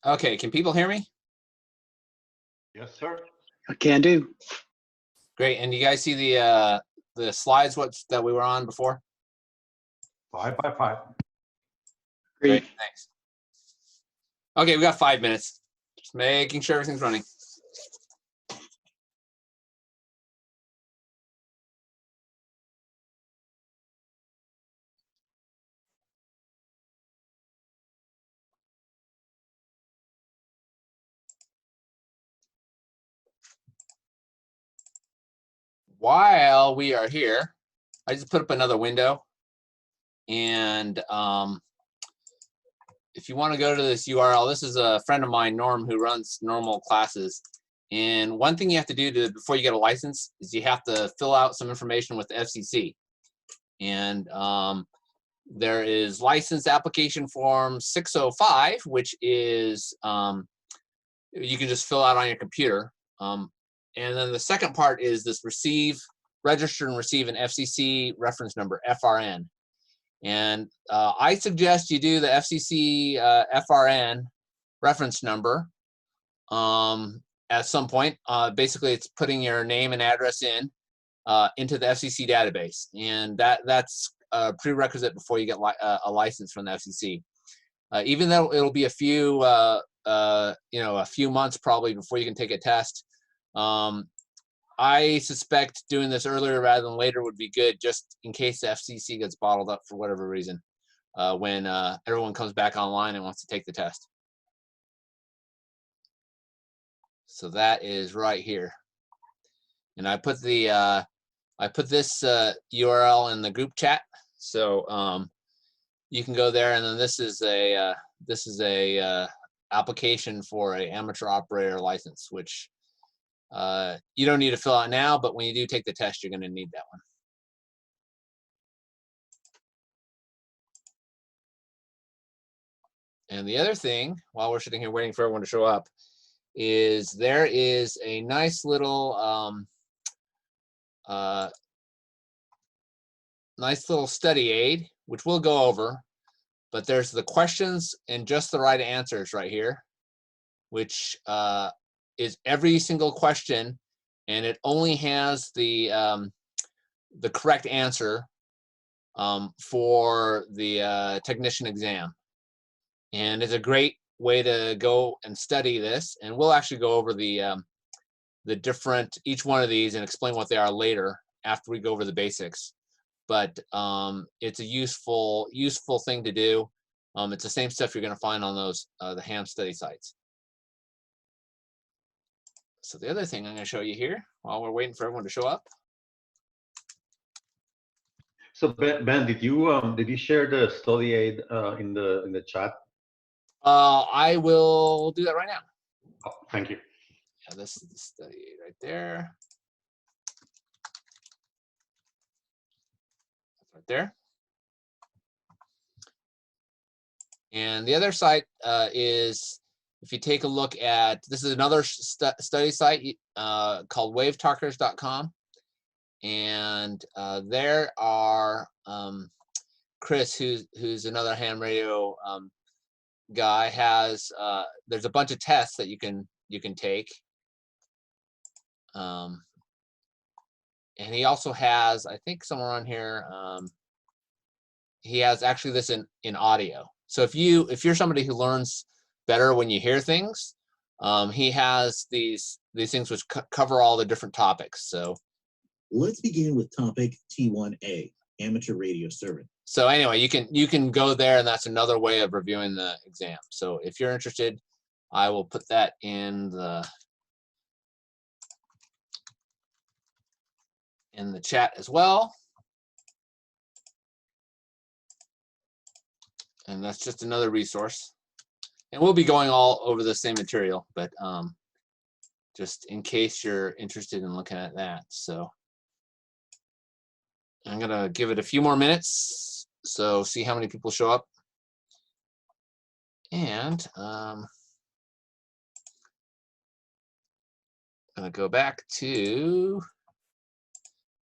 Okay, can people hear me? Yes, sir. I can do. Great. And you guys see the slides that we were on before? 5 by 5. Great, thanks. Okay, we got 5 minutes. Just making sure everything's running. While we are here, I just put up another window. And if you want to go to this URL, this is a friend of mine, Norm, who runs normal classes. And one thing you have to do before you get a license is you have to fill out some information with the FCC. And there is license application form 605, which is you can just fill out on your computer. And then the second part is this register and receive an FCC reference number, FRN. And I suggest you do the FCC FRN reference number at some point. Basically, it's putting your name and address into the FCC database, and that's a prerequisite before you get a license from the FCC. Even though it'll be a few months probably before you can take a test. I suspect doing this earlier rather than later would be good, just in case the FCC gets bottled up for whatever reason when everyone comes back online and wants to take the test. So that is right here, and I put this URL in the group chat, so you can go there. And then this is a application for an amateur operator license, which you don't need to fill out now, but when you do take the test, you're going to need that one. And the other thing, while we're sitting here waiting for everyone to show up, is there is a nice little study aid, which we'll go over, but there's the questions and just the right answers right here, which is every single question, and it only has the correct answer for the technician exam. And it's a great way to go and study this. And we'll actually go over the each one of these and explain what they are later after we go over the basics. But it's a useful thing to do. It's the same stuff you're going to find on those the ham study sites. So the other thing I'm going to show you here while we're waiting for everyone to show up. So Ben, did you share the study aid in the chat? I will do that right now. Oh, thank you. Yeah, this is the study aid right there. Right there. And the other site is, if you take a look at, this is another study site called wavetalkers.com. And there are Chris, who's another ham radio guy, has there's a bunch of tests that you can take. And he also has, I think somewhere on here, he has actually this in audio. So if you're somebody who learns better when you hear things, he has these things which cover all the different topics. So let's begin with topic T1A, amateur radio service. So anyway, you can go there, and that's another way of reviewing the exam. So if you're interested, I will put that in the chat as well. And that's just another resource. And we'll be going all over the same material, but just in case you're interested in looking at that. So I'm gonna give it a few more minutes, so see how many people show up. And I'm gonna go back to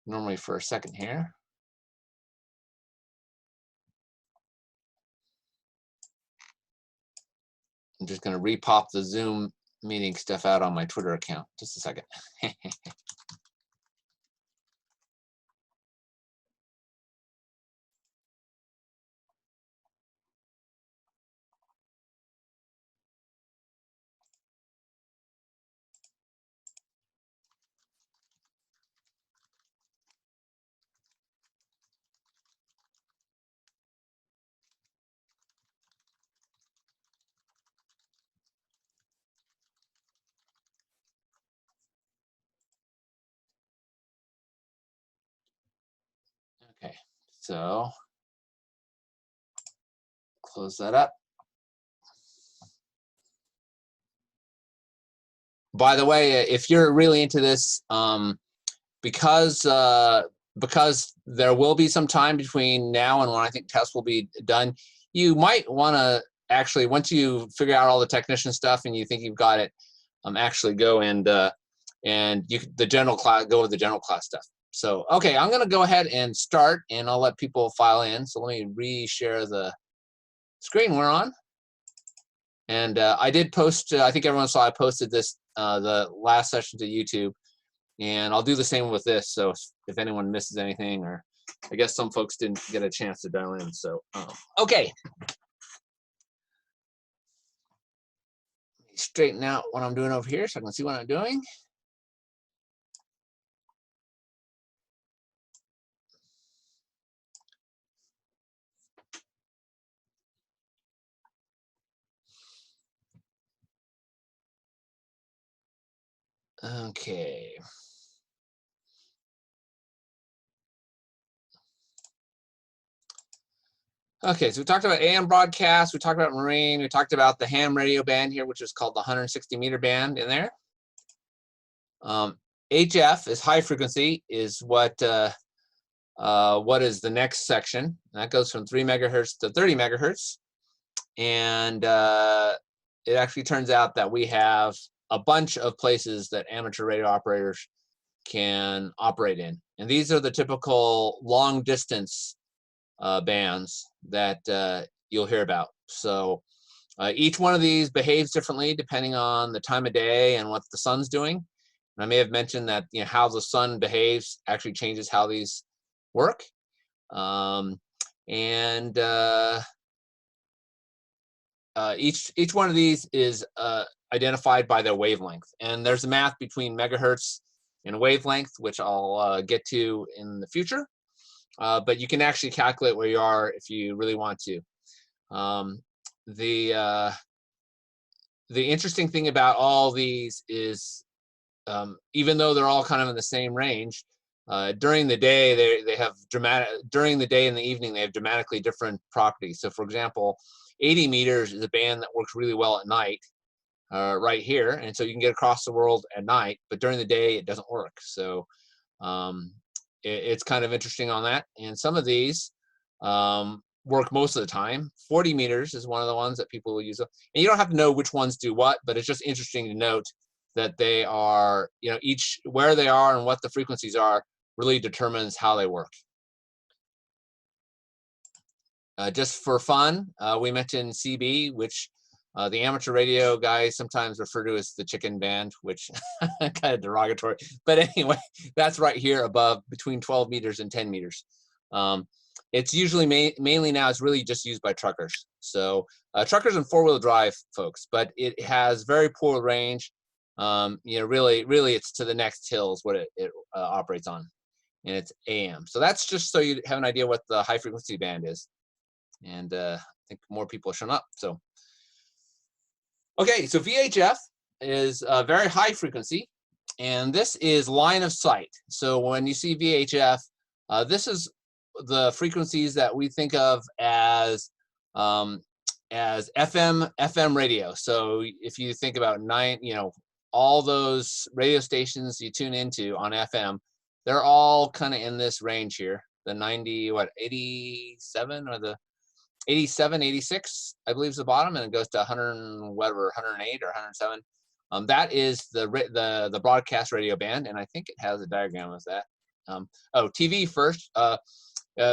normally for a second here. I'm just going to repop the Zoom meeting stuff out on my Twitter account. Just a second. Okay, so close that up. By the way, if you're really into this, because there will be some time between now and when I think tests will be done, you might want to actually, once you figure out all the technician stuff and you think you've got it, actually go and the general class, go with the general class stuff. So okay, I'm gonna go ahead and start, and I'll let people file in. So let me re-share the screen we're on. And I did post, I think everyone saw I posted this, the last session to YouTube, and I'll do the same with this. So if anyone misses anything, or I guess some folks didn't get a chance to dial in. So, okay. Straighten out what I'm doing over here so I can see what I'm doing. Okay. Okay, so we talked about AM broadcast, we talked about marine, we talked about the ham radio band here, which is called the 160 meter band in there. HF is high frequency, is what is the next section. That goes from 3 megahertz to 30 megahertz. And it actually turns out that we have a bunch of places that amateur radio operators can operate in. And these are the typical long distance bands that you'll hear about. So each one of these behaves differently depending on the time of day and what the sun's doing. And I may have mentioned that, you know, how the sun behaves actually changes how these work. Each one of these is identified by their wavelength, and there's a math between megahertz and wavelength, which I'll get to in the future. But you can actually calculate where you are if you really want to. The interesting thing about all these is, even though they're all kind of in the same range, during the day they have during the day and the evening they have dramatically different properties. So for example, 80 meters is a band that works really well at night, right here, and so you can get across the world at night, but during the day it doesn't work. So it's kind of interesting on that. And some of these work most of the time. 40 meters is one of the ones that people will use. And you don't have to know which ones do what, but it's just interesting to note that they are, you know, each where they are and what the frequencies are really determines how they work. Just for fun, we mentioned CB, which the amateur radio guys sometimes refer to as the chicken band, which kind of derogatory. But anyway, that's right here above between 12 meters and 10 meters. It's usually mainly now it's really just used by truckers. So truckers and four-wheel drive folks, but it has very poor range. You know, really it's to the next hill is what it operates on, and it's AM. So that's just so you have an idea what the high frequency band is. And I think more people are showing up. So, okay, so VHF is a very high frequency, and this is line of sight. So when you see VHF, this is the frequencies that we think of as FM radio. So if you think about all those radio stations you tune into on FM, they're all kind of in this range here. The 87 or the 87, 86, I believe is the bottom, and it goes to 100, whatever, 108 or 107. That is the broadcast radio band, and I think it has a diagram of that. TV first.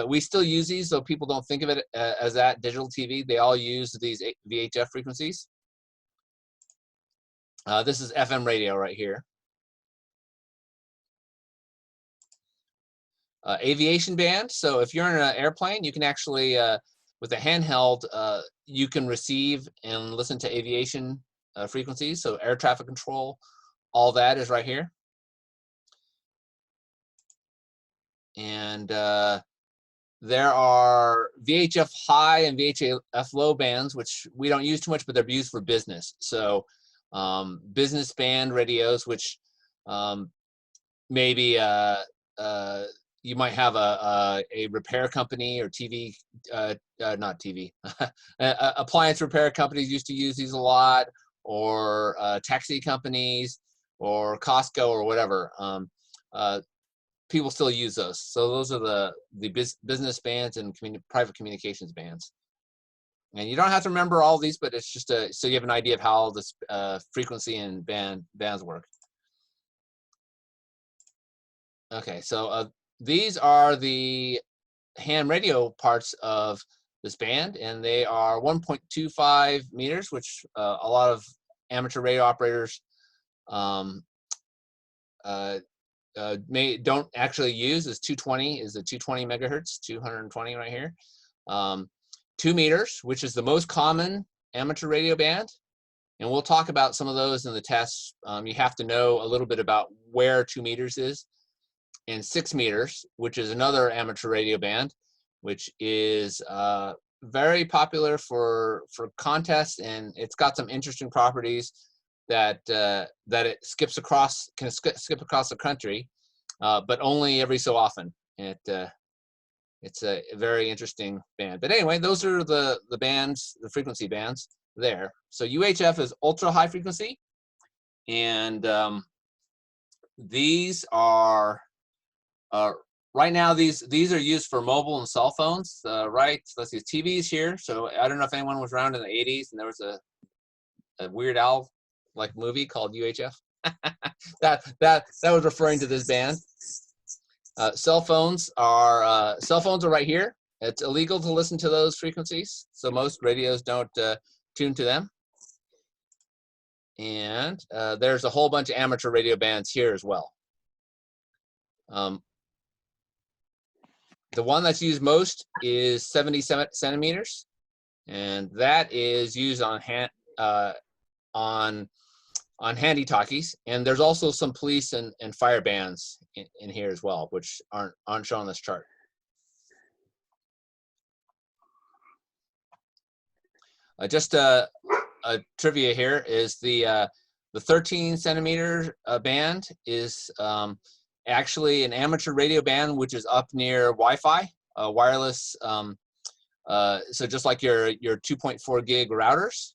We still use these, so people don't think of it as that digital TV. They all use these VHF frequencies. This is FM radio right here. Aviation band. So if you're in an airplane, you can actually, with a handheld, you can receive and listen to aviation frequencies. So air traffic control, all that is right here. And there are VHF high and VHF low bands, which we don't use too much, but they're used for business. So business band radios, which maybe you might have a repair company or TV, not TV, appliance repair companies used to use these a lot, or taxi companies, or Costco, or whatever. People still use those. So those are the business bands and private communications bands. And you don't have to remember all these, but it's just so you have an idea of how this frequency and bands work. Okay, so these are the ham radio parts of this band, and they are 1.25 meters, which a lot of amateur radio operators don't actually use. Is 220 is the 220 megahertz, 220 right here. 2 meters, which is the most common amateur radio band, and we'll talk about some of those in the tests. You have to know a little bit about where 2 meters is. And 6 meters, which is another amateur radio band, which is very popular for contests, and it's got some interesting properties that that it can skip across the country, but only every so often. It's a very interesting band. But anyway, those are the bands, the frequency bands there. So UHF is ultra high frequency, and these are right now, these are used for mobile and cell phones, right? So let's see, TVs here. So I don't know if anyone was around in the 80s, and there was a Weird Al like movie called UHF. that was referring to this band. Cell phones are right here. It's illegal to listen to those frequencies, so most radios don't tune to them. And there's a whole bunch of amateur radio bands here as well. The one that's used most is 70 centimeters, and that is used on handy talkies. And there's also some police and fire bands in here as well, which aren't shown on this chart. Just a trivia here is the 13 centimeter band is actually an amateur radio band, which is up near Wi-Fi, wireless. So just like your 2.4 gig routers,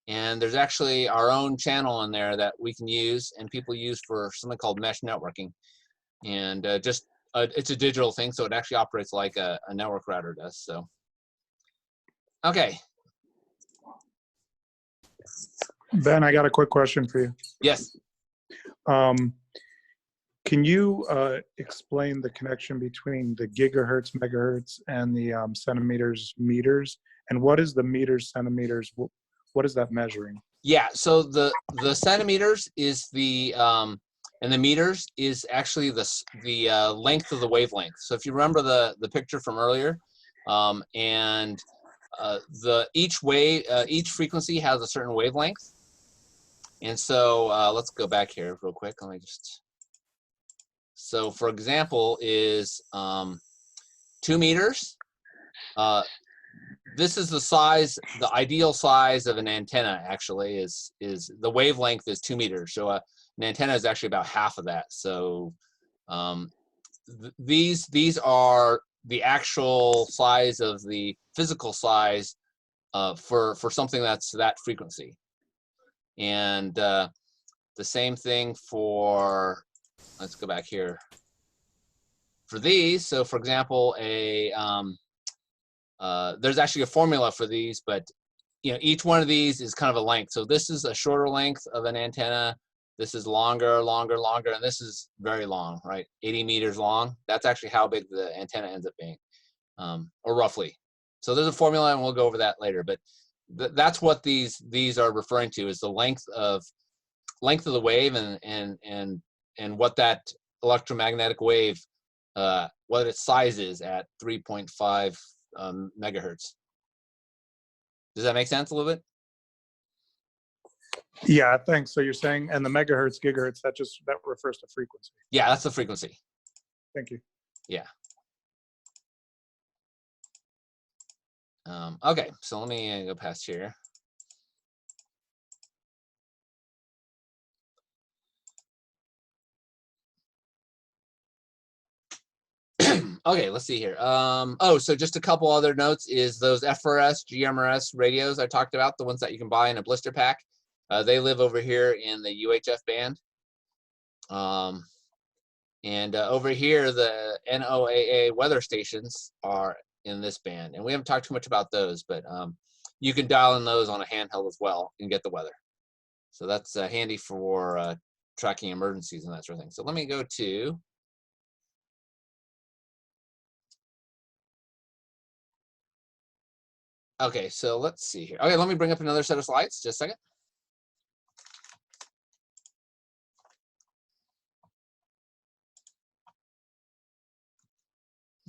and there's actually our own channel in there that we can use, and people use for something called mesh networking. And it's a digital thing, so it actually operates like a network router does. So, okay. Ben, I got a quick question for you. Yes. Can you explain the connection between the gigahertz, megahertz, and the centimeters, meters? And what is the meters, centimeters? What is that measuring? Yeah, so the centimeters is the and the meters is actually the length of the wavelength. So if you remember the picture from earlier, and each frequency has a certain wavelength. And so let's go back here real quick. Let me just. So for example, is 2 meters. This is the size, the ideal size of an antenna. Actually, is the wavelength is 2 meters. So an antenna is actually about half of that. So these are the actual size of the physical size for something that's that frequency. And the same thing for, let's go back here. For these, so for example, there's actually a formula for these, but each one of these is kind of a length. So this is a shorter length of an antenna. This is longer, and this is very long, right? 80 meters long. That's actually how big the antenna ends up being, or roughly. So there's a formula, and we'll go over that later. But that's what these are referring to, is the length of length of the wave and what that electromagnetic wave, what its size is at 3.5 megahertz. Does that make sense a little bit? Yeah, thanks. So you're saying, and the megahertz, gigahertz, that refers to frequency. Yeah, that's the frequency. Thank you. Yeah. Okay, so let me go past here. Okay, let's see here. Oh, so just a couple other notes is those FRS, GMRS radios I talked about, the ones that you can buy in a blister pack. They live over here in the UHF band. And over here, the NOAA weather stations are in this band. And we haven't talked too much about those, but you can dial in those on a handheld as well and get the weather. So that's handy for tracking emergencies and that sort of thing. So let me go to okay, so let's see here. Okay, let me bring up another set of slides. Just a second.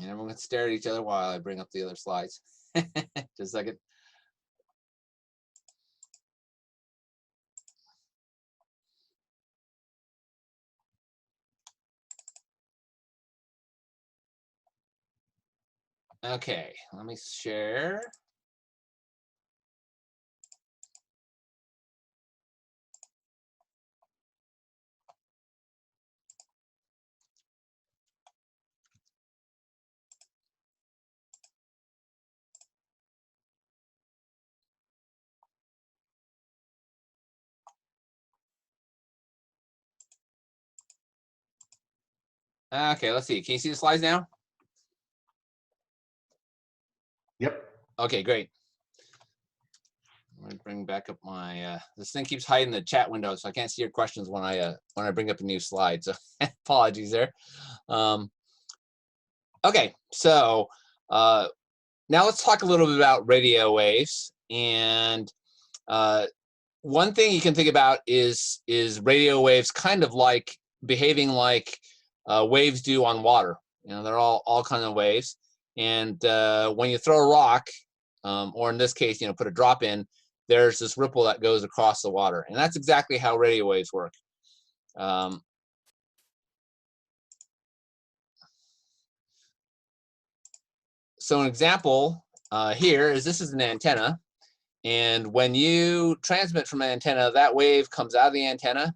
And everyone can stare at each other while I bring up the other slides. Just a second. Okay, let me share. Okay, let's see. Can you see the slides now? Yep. Okay, great. I'm gonna bring back up my. This thing keeps hiding the chat window, so I can't see your questions when I bring up a new slide. So apologies there. Okay, so now let's talk a little bit about radio waves. And one thing you can think about is radio waves kind of like behaving like waves do on water. You know, they're all kinds of waves. And when you throw a rock, or in this case, you know, put a drop in, there's this ripple that goes across the water. And that's exactly how radio waves work. So an example here is this is an antenna. And when you transmit from an antenna, that wave comes out of the antenna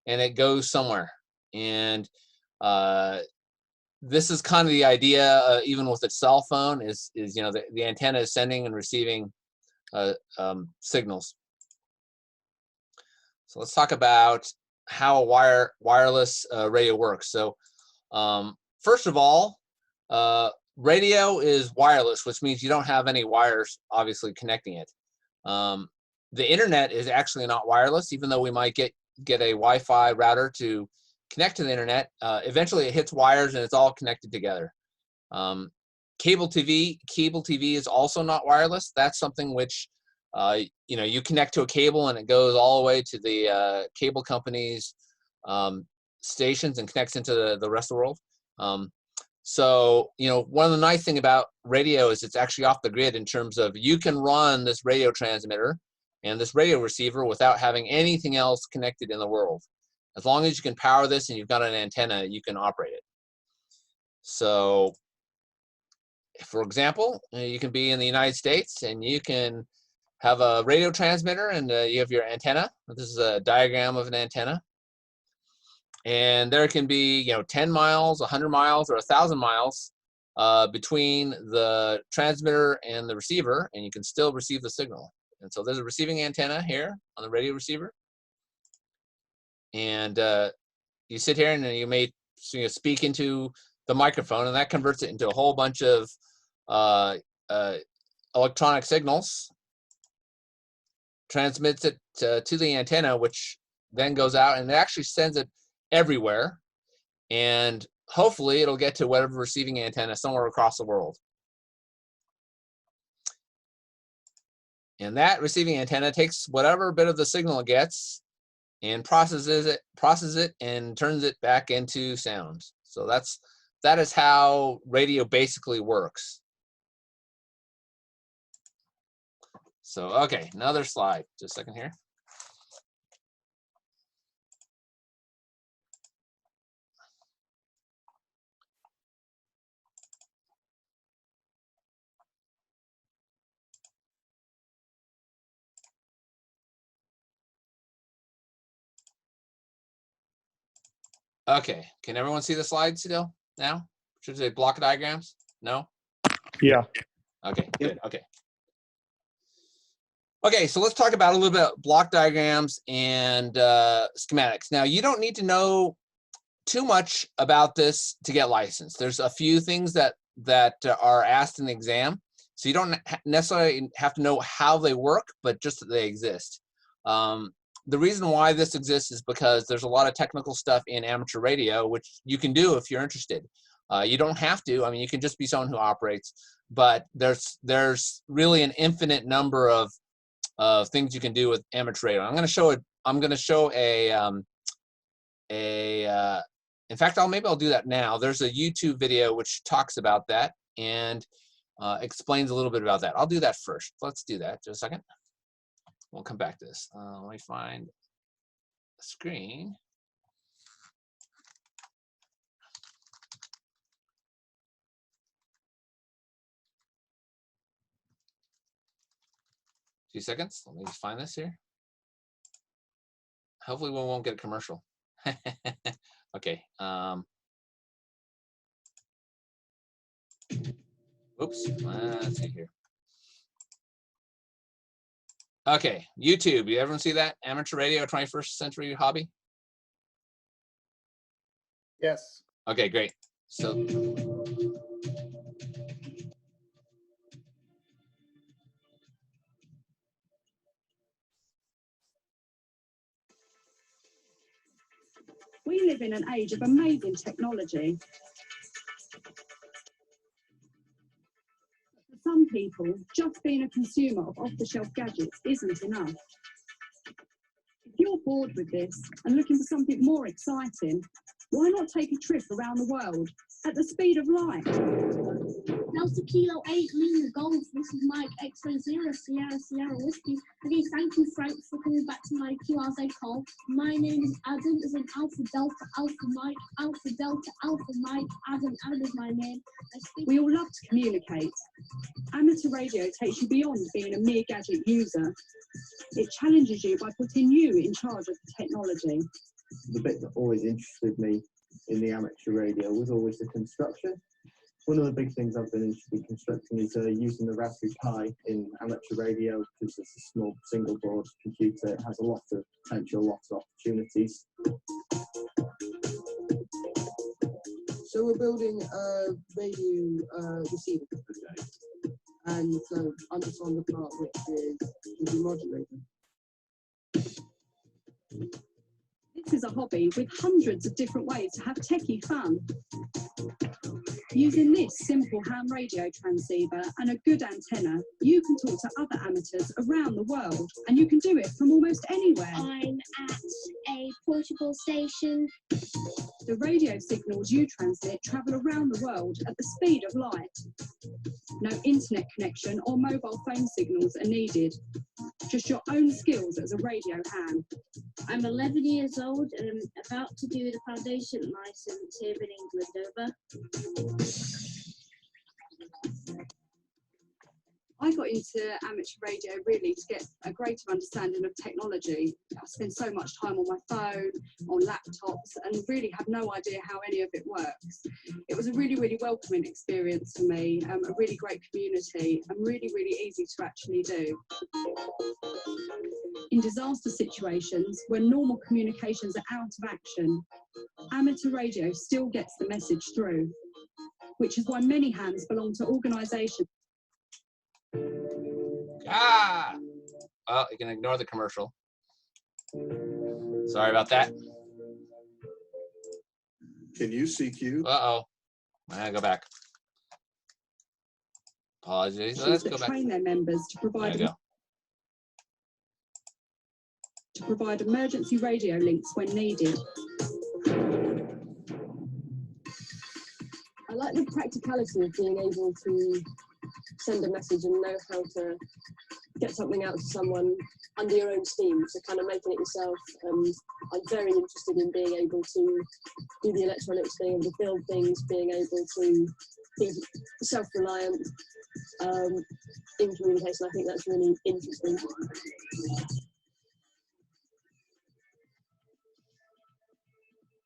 and it goes somewhere. And this is kind of the idea, even with a cell phone, is you know, the antenna is sending and receiving signals. So let's talk about how a wireless radio works. So first of all, radio is wireless, which means you don't have any wires obviously connecting it. The internet is actually not wireless, even though we might get a Wi-Fi router to connect to the internet. Eventually it hits wires and it's all connected together. Cable TV is also not wireless. That's something which you know, you connect to a cable and it goes all the way to the cable company's stations and connects into the rest of the world. So, you know, one of the nice thing about radio is it's actually off the grid in terms of you can run this radio transmitter and this radio receiver without having anything else connected in the world. As long as you can power this and you've got an antenna, you can operate it. So, for example, you can be in the United States and you can have a radio transmitter and you have your antenna. This is a diagram of an antenna. And there can be, you know, 10 miles, 100 miles, or 1,000 miles between the transmitter and the receiver, and you can still receive the signal. And so there's a receiving antenna here on the radio receiver. And you sit here and you may speak into the microphone, and that converts it into a whole bunch of electronic signals, transmits it to the antenna, which then goes out and it actually sends it everywhere, and hopefully it'll get to whatever receiving antenna somewhere across the world. And that receiving antenna takes whatever bit of the signal it gets and processes it and turns it back into sounds. So that is how radio basically works. So, okay, another slide. Just a second here. Okay, can everyone see the slide still now? Should they block diagrams? No? Yeah. Okay, good, okay. Okay, so let's talk about a little bit of block diagrams and schematics. Now, you don't need to know too much about this to get licensed. There's a few things that are asked in the exam, so you don't necessarily have to know how they work, but just that they exist. The reason why this exists is because there's a lot of technical stuff in amateur radio, which you can do if you're interested. You don't have to. I mean, you can just be someone who operates, but there's really an infinite number of things you can do with amateur radio. I'm going to show in fact, maybe I'll do that now. There's a YouTube video which talks about that and explains a little bit about that. I'll do that first. Let's do that. Just a second. We'll come back to this. Let me find the screen. Few seconds. Let me just find this here. Hopefully we won't get a commercial. Okay. Oops. Let's see here. Okay, YouTube. You everyone see that? Amateur radio, 21st century hobby? Yes. Okay, great. So we live in an age of amazing technology. For some people, just being a consumer of off-the-shelf gadgets isn't enough. If you're bored with this and looking for something more exciting, why not take a trip around the world at the speed of light? Delta Kilo 8 Lima Golf. This is Mike X-Ray 0 Sierra Whiskey. Okay, thank you, Frank, for coming back to my QRZ call. My name is Adam, as in Alpha Delta Alpha Mike, Alpha Delta Alpha Mike. Adam is my name. We all love to communicate. Amateur radio takes you beyond being a mere gadget user. It challenges you by putting you in charge of the technology. The bit that always interested me in the amateur radio was always the construction. One of the big things I've been interested in constructing is using the Raspberry Pi in amateur radio, because it's a small single board computer. It has a lot of potential, lots of opportunities. So we're building a radio receiver today, and so I'm just on the part which is the modulator. This is a hobby with hundreds of different ways to have techie fun. Using this simple ham radio transceiver and a good antenna, you can talk to other amateurs around the world, and you can do it from almost anywhere. I'm at a portable station. The radio signals you transmit travel around the world at the speed of light. No internet connection or mobile phone signals are needed. Just your own skills as a radio ham. I'm 11 years old and I'm about to do the foundation license here in England. Over. I got into amateur radio really to get a greater understanding of technology. I spend so much time on my phone, on laptops, and really have no idea how any of it works. It was a really, really welcoming experience for me, a really great community, and really, really easy to actually do. In disaster situations, when normal communications are out of action, amateur radio still gets the message through, which is why many hams belong to organisations. Well, you can ignore the commercial. Sorry about that. Can you CQ? Uh-oh. I gotta go back. Apologies. Let's go back. Train their members to provide provide emergency radio links when needed. I like the practicality of being able to send a message and know how to get something out to someone under your own steam, so kind of making it yourself. And I'm very interested in being able to do the electronics, being able to build things, being able to be self-reliant in communication. I think that's really interesting.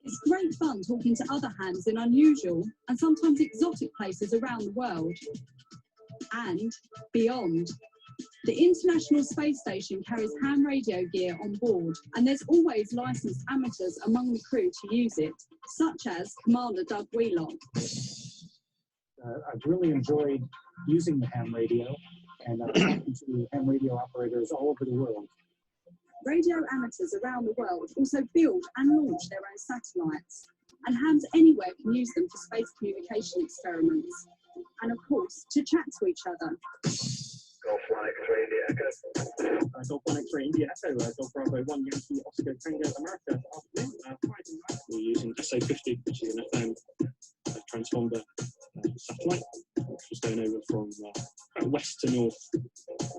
It's great fun talking to other hands in unusual and sometimes exotic places around the world and beyond. The International Space Station carries ham radio gear on board, and there's always licensed amateurs among the crew to use it, such as Commander Doug Wheelock. I've really enjoyed using the ham radio, and I'm talking to ham radio operators all over the world. Radio amateurs around the world also build and launch their own satellites, and hams anywhere can use them for space communication experiments, and of course, to chat to each other. Golf 1 X-ray India Echo. Golf 1 X-ray India Echo. Golf Bravo 1 Yankee Oscar Tango America. We're using SA50, which is an FM transponder satellite, which was going over from west to north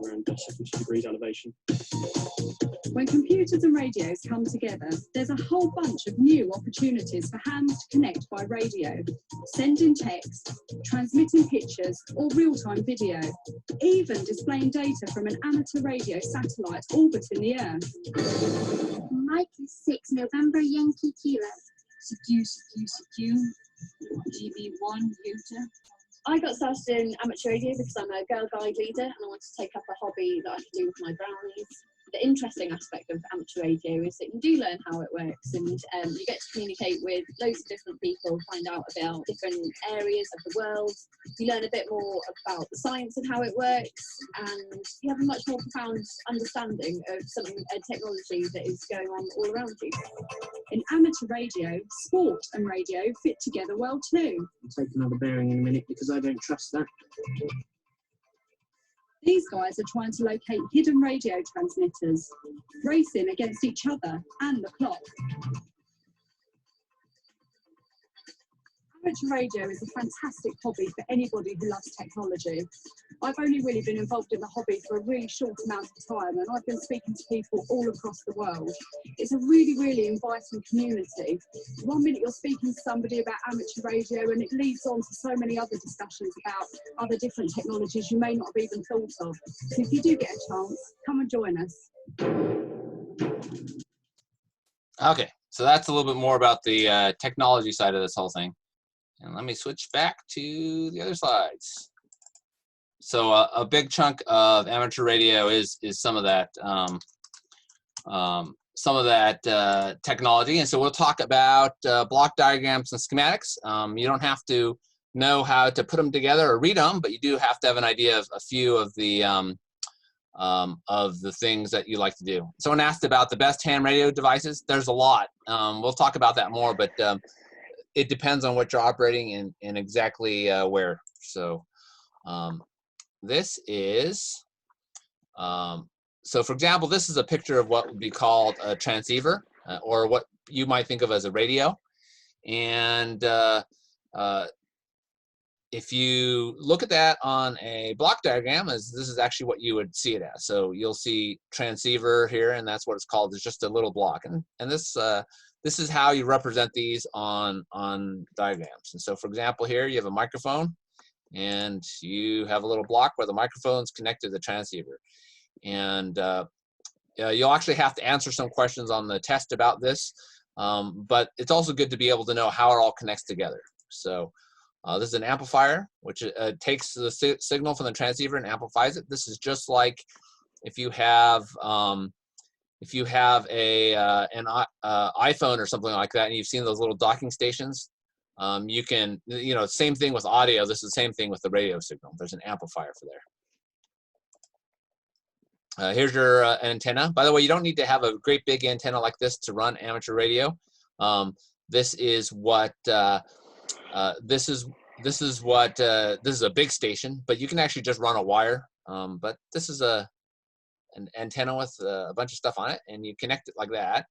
around 70 degrees elevation. When computers and radios come together, there's a whole bunch of new opportunities for hams to connect by radio, sending text, transmitting pictures or real-time video, even displaying data from an amateur radio satellite orbiting the Earth. Mike is 6 November Yankee Kilo. CQ, GB1 Utah. I got started in amateur radio because I'm a girl guide leader and I wanted to take up a hobby that I could do with my brownies. The interesting aspect of amateur radio is that you do learn how it works, and you get to communicate with loads of different people, find out about different areas of the world. You learn a bit more about the science and how it works, and you have a much more profound understanding of a technology that is going on all around you. In amateur radio, sport and radio fit together well too. I'll take another bearing in a minute because I don't trust that. These guys are trying to locate hidden radio transmitters, racing against each other and the clock. Amateur radio is a fantastic hobby for anybody who loves technology. I've only really been involved in the hobby for a really short amount of time, and I've been speaking to people all across the world. It's a really, really inviting community. One minute you're speaking to somebody about amateur radio, and it leads on to so many other discussions about other different technologies you may not have even thought of. So if you do get a chance, come and join us. Okay, so that's a little bit more about the technology side of this whole thing. And let me switch back to the other slides. So a big chunk of amateur radio is some of that technology, and so we'll talk about block diagrams and schematics. You don't have to know how to put them together or read them, but you do have to have an idea of a few of the things that you like to do. Someone asked about the best ham radio devices. There's a lot. We'll talk about that more, but it depends on what you're operating and exactly where. So this is, so for example, this is a picture of what would be called a transceiver, or what you might think of as a radio. And if you look at that on a block diagram, this is actually what you would see it as. So you'll see transceiver here, and that's what it's called. It's just a little block. And this is how you represent these on diagrams. And so for example, here you have a microphone, and you have a little block where the microphone's connected to the transceiver. And you'll actually have to answer some questions on the test about this, but it's also good to be able to know how it all connects together. So this is an amplifier, which takes the signal from the transceiver and amplifies it. This is just like if you have an iPhone or something like that, and you've seen those little docking stations. You can, same thing with audio. This is the same thing with the radio signal. There's an amplifier for there. Here's your antenna. By the way, you don't need to have a great big antenna like this to run amateur radio. This is a big station, but you can actually just run a wire. But this is a an antenna with a bunch of stuff on it, and you connect it like that.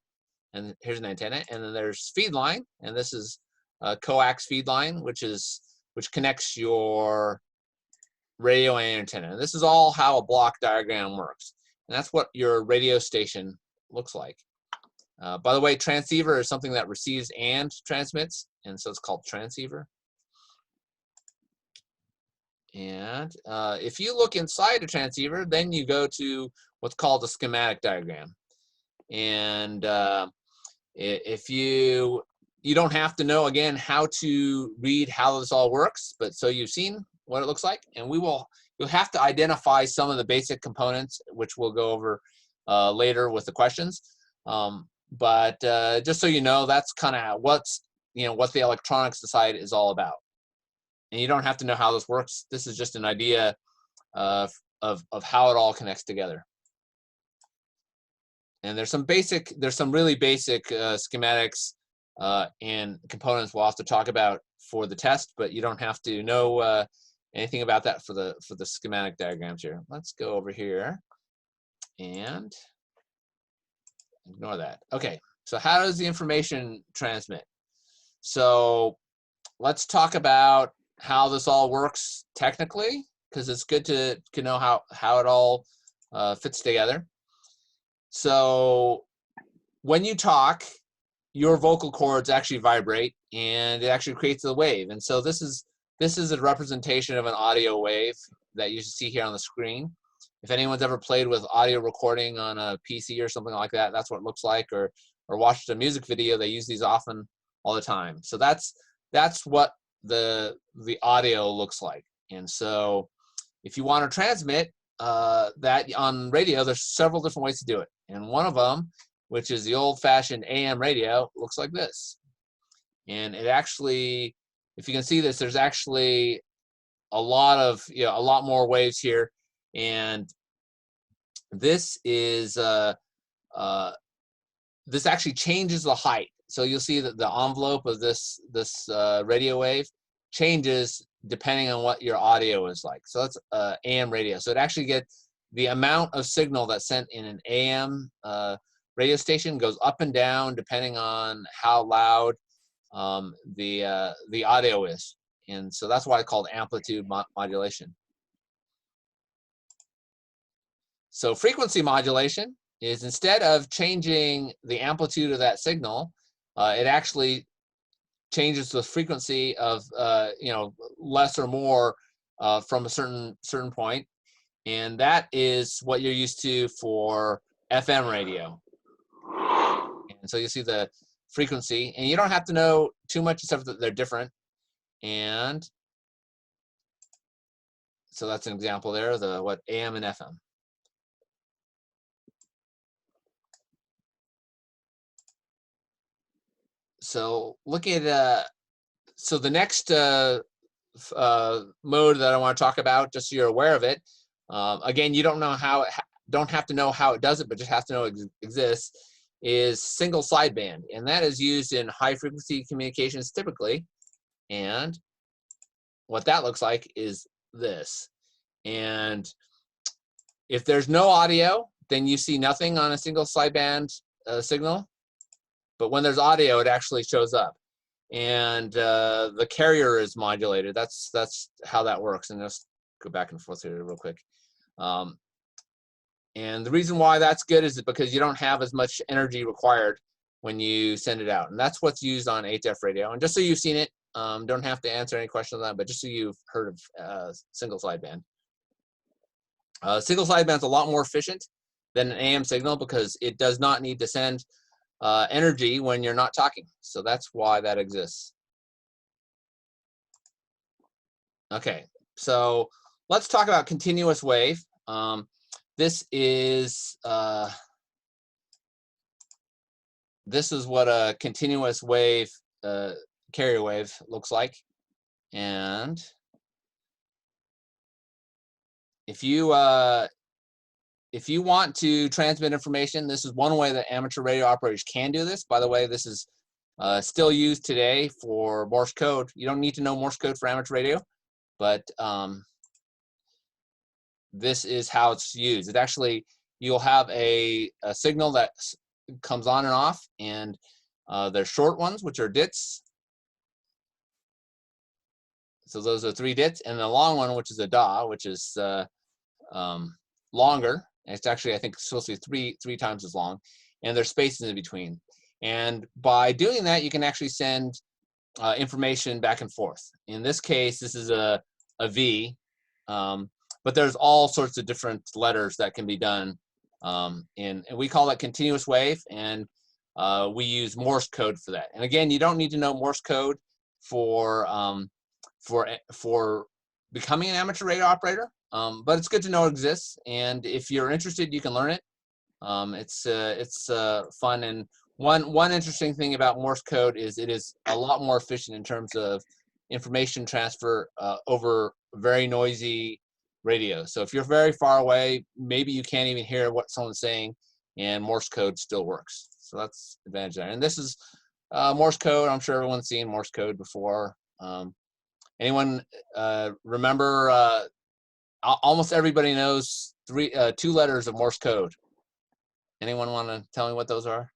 And here's an antenna, and then there's feed line, and this is a coax feed line, which connects your radio and antenna. And this is all how a block diagram works, and that's what your radio station looks like. By the way, transceiver is something that receives and transmits, and so it's called transceiver. And if you look inside a transceiver, then you go to what's called a schematic diagram. And if you don't have to know, again, how to read how this all works, but so you've seen what it looks like, and you'll have to identify some of the basic components, which we'll go over later with the questions. But just so you know, that's kind of what the electronics side is all about. And you don't have to know how this works. This is just an idea of how it all connects together. And there's some really basic schematics and components we'll have to talk about for the test, but you don't have to know anything about that for the schematic diagrams here. Let's go over here and ignore that. Okay, so how does the information transmit? So let's talk about how this all works technically, because it's good to know how it all fits together. So when you talk, your vocal cords actually vibrate, and it actually creates a wave. And so this is a representation of an audio wave that you see here on the screen. If anyone's ever played with audio recording on a PC or something like that, that's what it looks like, or watched a music video, they use these often all the time. So that's what the audio looks like. And so if you want to transmit that on radio, there's several different ways to do it. And one of them, which is the old-fashioned AM radio, looks like this. And it actually, if you can see this, there's actually a lot more waves here. And this is this actually changes the height. So you'll see that the envelope of this radio wave changes depending on what your audio is like. So that's AM radio. So it actually gets the amount of signal that's sent in an AM radio station goes up and down depending on how loud the audio is. And so that's why it's called amplitude modulation. So frequency modulation is, instead of changing the amplitude of that signal, it actually changes the frequency of less or more from a certain point, and that is what you're used to for FM radio. And so you see the frequency, and you don't have to know too much except that they're different. And so that's an example there, what AM and FM. So looking at so the next mode that I want to talk about, just so you're aware of it. Again, you don't have to know how it does it, but just have to know it exists. Is single sideband, and that is used in high frequency communications typically. And what that looks like is this. And if there's no audio, then you see nothing on a single sideband signal. But when there's audio, it actually shows up, and the carrier is modulated. That's how that works. And let's go back and forth here real quick. And the reason why that's good is because you don't have as much energy required when you send it out, and that's what's used on HF radio. And just so you've seen it, don't have to answer any questions on that, but just so you've heard of single sideband. Single sideband is a lot more efficient than an AM signal because it does not need to send energy when you're not talking. So that's why that exists. Okay, so let's talk about continuous wave. This is what a continuous wave carrier wave looks like. And if you want to transmit information, this is one way that amateur radio operators can do this. By the way, this is still used today for Morse code. You don't need to know Morse code for amateur radio, but this is how it's used. It actually, you'll have a signal that comes on and off, and there's short ones, which are DITs. So those are 3 DITs, and the long one, which is a DA, which is longer. It's actually, I think, supposed to be three times as long, and there's spaces in between. And by doing that, you can actually send information back and forth. In this case, this is a V, but there's all sorts of different letters that can be done, and we call that continuous wave, and we use Morse code for that. And again, you don't need to know Morse code for becoming an amateur radio operator, but it's good to know it exists, and if you're interested, you can learn it. It's fun, and one interesting thing about Morse code is it is a lot more efficient in terms of information transfer over very noisy radio. So if you're very far away, maybe you can't even hear what someone's saying, and Morse code still works. So that's the advantage there. And this is Morse code. I'm sure everyone's seen Morse code before. Anyone remember? Almost everybody knows 2 letters of Morse code. Anyone want to tell me what those are?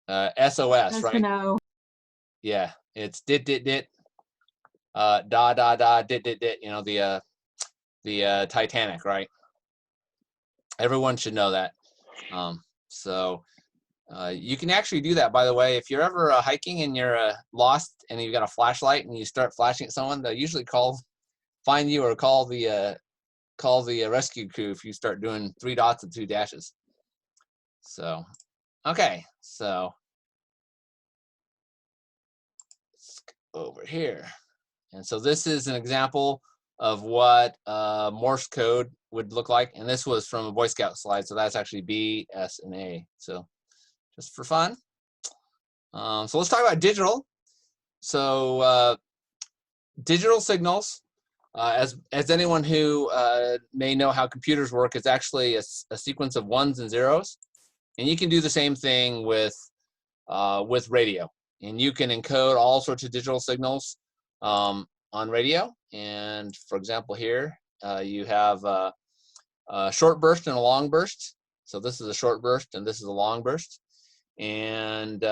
SOS, right? No. Yeah, it's dit dit dit, da da da dit dit dit. You know, the Titanic, right? Everyone should know that. You can actually do that, by the way. If you're ever hiking and you're lost and you've got a flashlight and you start flashing at someone, they'll usually find you or call the rescue crew if you start doing 3 dots and 2 dashes. So, okay, so let's go over here. And so this is an example of what Morse code would look like. And this was from a Boy Scout slide, so that's actually B, S, and A. So just for fun. So let's talk about digital. So digital signals, as anyone who may know how computers work, it's actually a sequence of 1s and 0s. And you can do the same thing with radio. And you can encode all sorts of digital signals on radio. And for example, here you have a short burst and a long burst. So this is a short burst and this is a long burst. And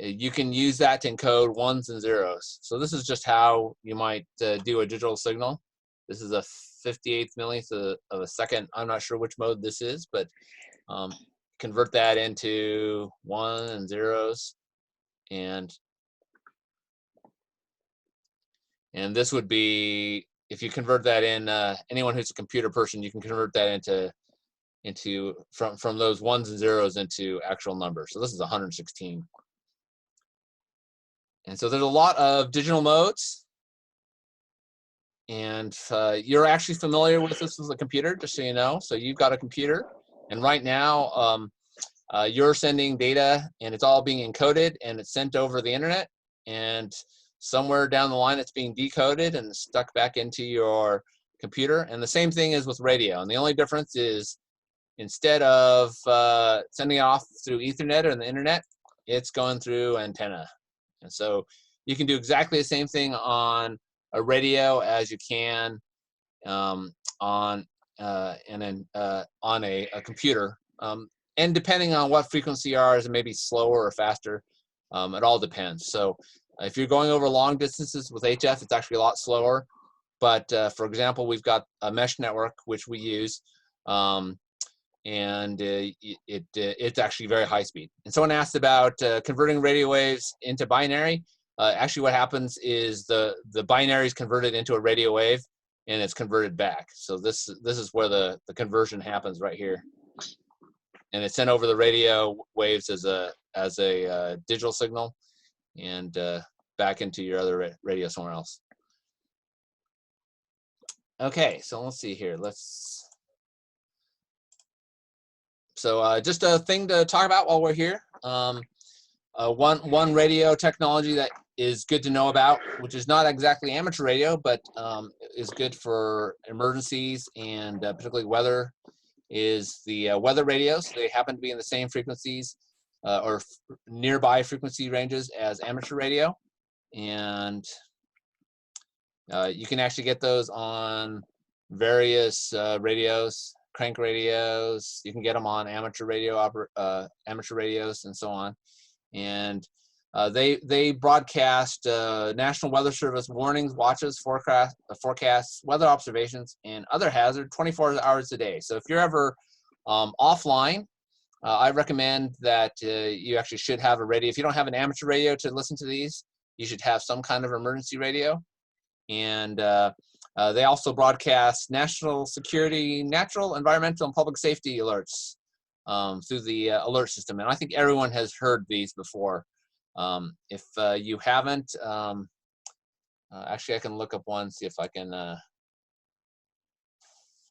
you can use that to encode 1s and 0s. So this is just how you might do a digital signal. This is a 58th millionth of a second. I'm not sure which mode this is, but convert that into 1s and 0s. And this would be, if you convert that in, anyone who's a computer person, you can convert that into from those 1s and 0s into actual numbers. So this is 116. And so there's a lot of digital modes. And you're actually familiar with this as a computer, just so you know. So you've got a computer, and right now you're sending data, and it's all being encoded, and it's sent over the internet. And somewhere down the line, it's being decoded and stuck back into your computer. And the same thing is with radio. And the only difference is, instead of sending it off through Ethernet or the internet, it's going through antenna. And so you can do exactly the same thing on a radio as you can on a computer. And depending on what frequency you are, is it maybe slower or faster? It all depends. So if you're going over long distances with HF, it's actually a lot slower. But for example, we've got a mesh network, which we use, and it's actually very high speed. And someone asked about converting radio waves into binary. Actually, what happens is the binary is converted into a radio wave, and it's converted back. So this is where the conversion happens right here, and it's sent over the radio waves as a digital signal, and back into your other radio somewhere else. Okay, so let's see here. So just a thing to talk about while we're here. One radio technology that is good to know about, which is not exactly amateur radio, but is good for emergencies and particularly weather, is the weather radios. They happen to be in the same frequencies or nearby frequency ranges as amateur radio. And you can actually get those on various radios. crank radios. You can get them on amateur radios and so on. And they broadcast National Weather Service warnings, watches, forecasts, weather observations, and other hazards 24 hours a day. So if you're ever offline, I recommend that you actually should have a radio. If you don't have an amateur radio to listen to these, you should have some kind of emergency radio. And they also broadcast national security, natural, environmental, and public safety alerts through the alert system. And I think everyone has heard these before. If you haven't, actually I can look up one, see if I can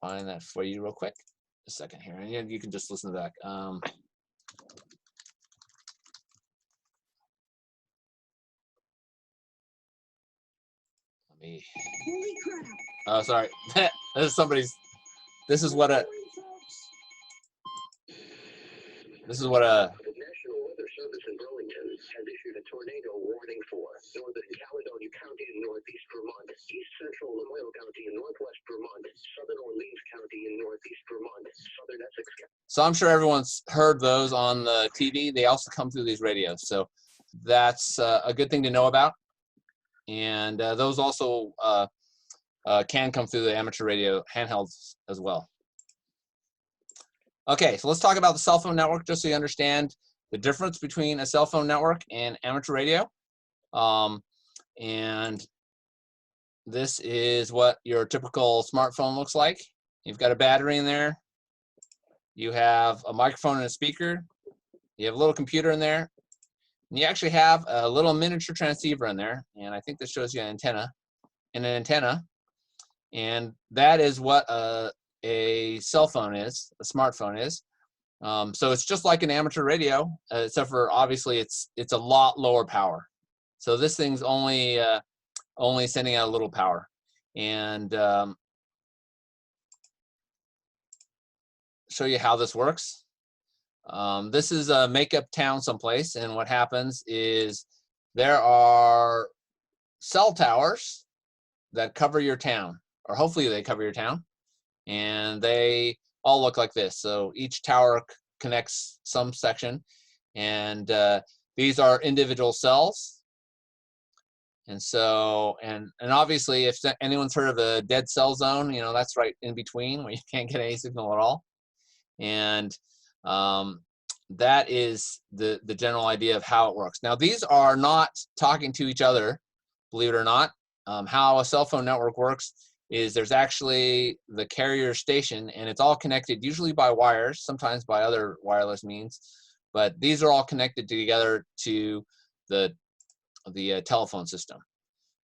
find that for you real quick. A second here, and you can just listen to that. Let me. Holy crap! Oh, sorry. This is somebody's. This is what a. This is what a. The National Weather Service in Burlington has issued a tornado warning for northern Caledonia County in northeast Vermont, east central Lamoille County in northwest Vermont, southern Orleans County in northeast Vermont, southern Essex County. So I'm sure everyone's heard those on the TV. They also come through these radios. So that's a good thing to know about. And those also can come through the amateur radio handhelds as well. Okay, so let's talk about the cell phone network, just so you understand the difference between a cell phone network and amateur radio. And this is what your typical smartphone looks like. You've got a battery in there. You have a microphone and a speaker. You have a little computer in there. And you actually have a little miniature transceiver in there. And I think this shows you an antenna. And that is what a cell phone is, a smartphone is. So it's just like an amateur radio, except for obviously it's a lot lower power. So this thing's only sending out a little power. And show you how this works. This is a makeup town someplace, and what happens is there are cell towers that cover your town, or hopefully they cover your town, and they all look like this. So each tower connects some section, and these are individual cells. And so, and obviously, if anyone's heard of a dead cell zone, you know, that's right in between where you can't get any signal at all. And that is the general idea of how it works. Now, these are not talking to each other, believe it or not. How a cell phone network works is there's actually the carrier station, and it's all connected usually by wires, sometimes by other wireless means, but these are all connected together to the telephone system.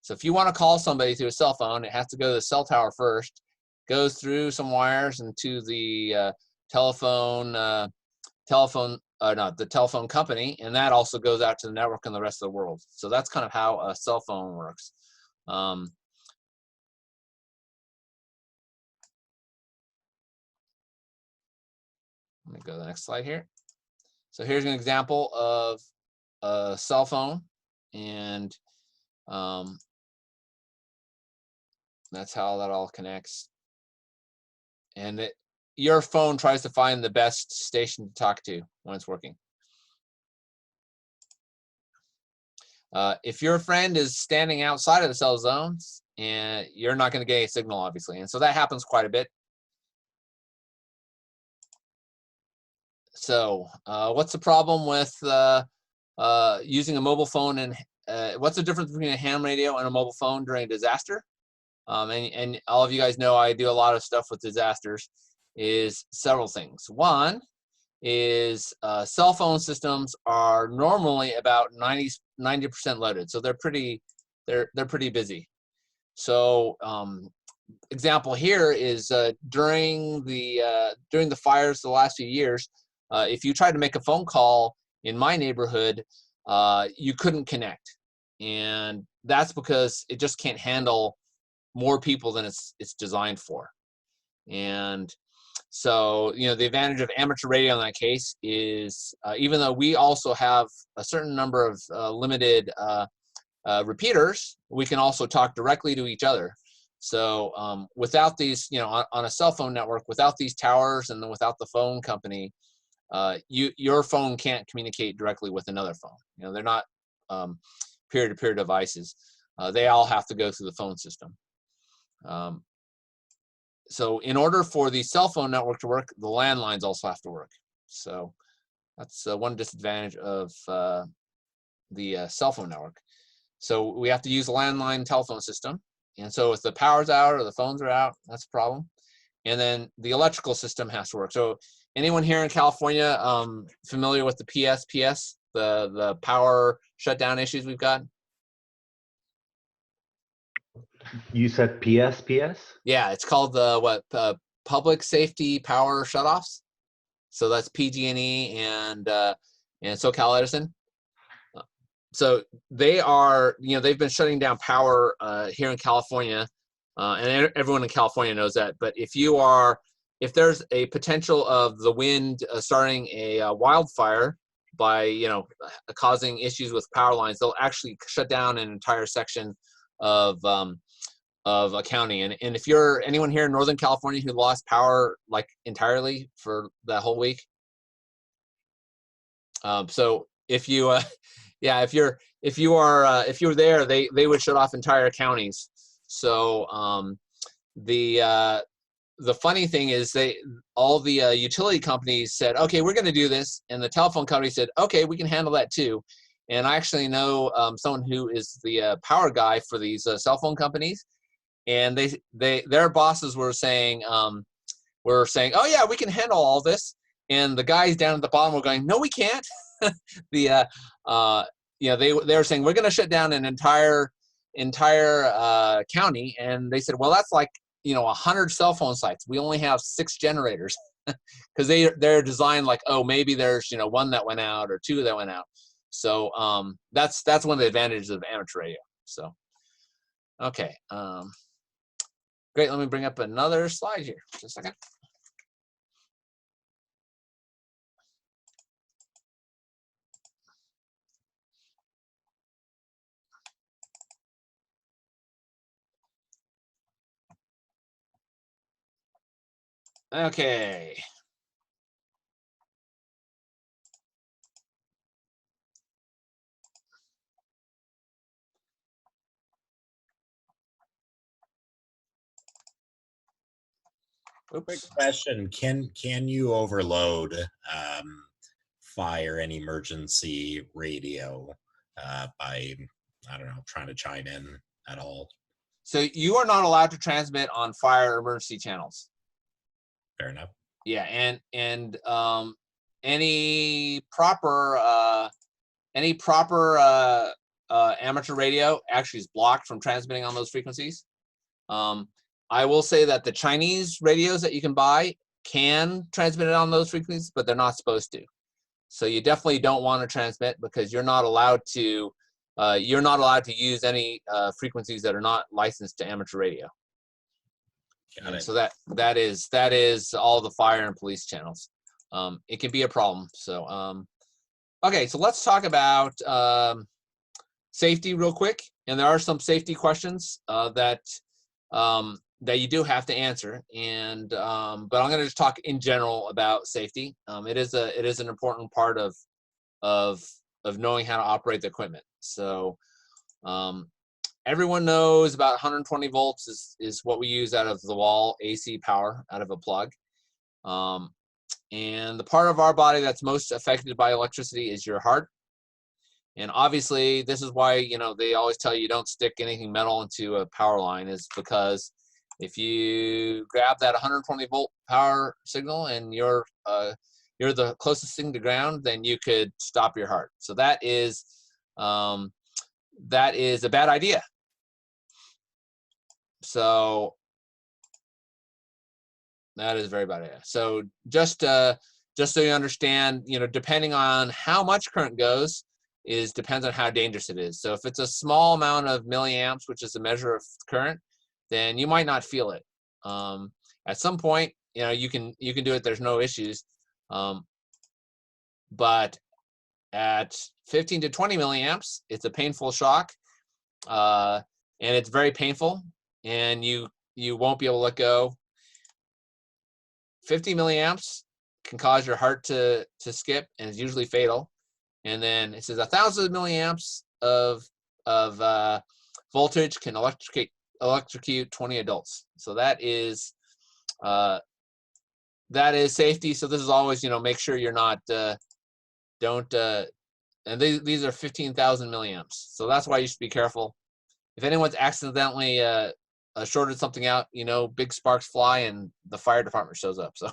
So if you want to call somebody through a cell phone, it has to go to the cell tower first, goes through some wires into the telephone company, and that also goes out to the network and the rest of the world. So that's kind of how a cell phone works. Let me go to the next slide here. So here's an example of a cell phone, and that's how that all connects. And your phone tries to find the best station to talk to when it's working. If your friend is standing outside of the cell zones, and you're not going to get a signal, obviously, and so that happens quite a bit. So what's the problem with using a mobile phone, and what's the difference between a ham radio and a mobile phone during a disaster? And all of you guys know I do a lot of stuff with disasters, is several things. One is cell phone systems are normally about 90% loaded, so they're pretty busy. So example here is during the fires the last few years, if you tried to make a phone call in my neighborhood, you couldn't connect, and that's because it just can't handle more people than it's designed for. And so, you know, the advantage of amateur radio in that case is even though we also have a certain number of limited repeaters, we can also talk directly to each other. So without these, on a cell phone network, without these towers and then without the phone company, your phone can't communicate directly with another phone. They're not peer-to-peer devices. They all have to go through the phone system. So in order for the cell phone network to work, the landlines also have to work. So that's one disadvantage of the cell phone network. So we have to use a landline telephone system. And so if the power's out or the phones are out, that's a problem. And then the electrical system has to work. So anyone here in California familiar with the PSPS, the power shutdown issues we've got? You said PSPS? Yeah, it's called the public safety power shutoffs. So that's PG&E and SoCal Edison. So they are, they've been shutting down power here in California, and everyone in California knows that. But if there's a potential of the wind starting a wildfire by, causing issues with power lines, they'll actually shut down an entire section of a county. And if you're anyone here in Northern California who lost power like entirely for that whole week, so if you if you were there, they would shut off entire counties. So the funny thing is all the utility companies said, okay, we're going to do this, and the telephone company said, okay, we can handle that too. And I actually know someone who is the power guy for these cell phone companies, and their bosses were saying, oh yeah, we can handle all this, and the guys down at the bottom were going, no, we can't. They were saying, we're going to shut down an entire county, and they said, well, that's like 100 cell phone sites. We only have 6 generators, because they're designed like, oh, maybe there's 1 that went out or 2 that went out. So that's one of the advantages of amateur radio. So okay, great. Let me bring up another slide here. Just a second. Okay. Quick question: Can you overload fire and emergency radio by, I don't know, trying to chime in at all? So you are not allowed to transmit on fire emergency channels. Fair enough. Yeah, and any proper amateur radio actually is blocked from transmitting on those frequencies. I will say that the Chinese radios that you can buy can transmit it on those frequencies, but they're not supposed to. So you definitely don't want to transmit, because you're not allowed to use any frequencies that are not licensed to amateur radio. Got it. So that is all the fire and police channels. It can be a problem. So okay, so let's talk about safety real quick. And there are some safety questions that you do have to answer. And but I'm going to just talk in general about safety. It is an important part of knowing how to operate the equipment. So everyone knows about 120 volts is what we use out of the wall AC power out of a plug. And the part of our body that's most affected by electricity is your heart. And obviously, this is why they always tell you don't stick anything metal into a power line, is because if you grab that 120 volt power signal and you're the closest thing to ground, then you could stop your heart. So that is a bad idea. So that is a very bad idea. So just so you understand, depending on how much current goes, depends on how dangerous it is. So if it's a small amount of milliamps, which is a measure of current, then you might not feel it. At some point, you can do it. There's no issues. But at 15 to 20 milliamps, it's a painful shock, and it's very painful. and you won't be able to let go. 50 milliamps can cause your heart to skip, and is usually fatal. And then it says 1,000 milliamps of voltage can electrocute 20 adults. So that is safety. So this is always, make sure you're not and these are 15,000 milliamps. So that's why you should be careful. If anyone's accidentally shorted something out, big sparks fly and the fire department shows up. So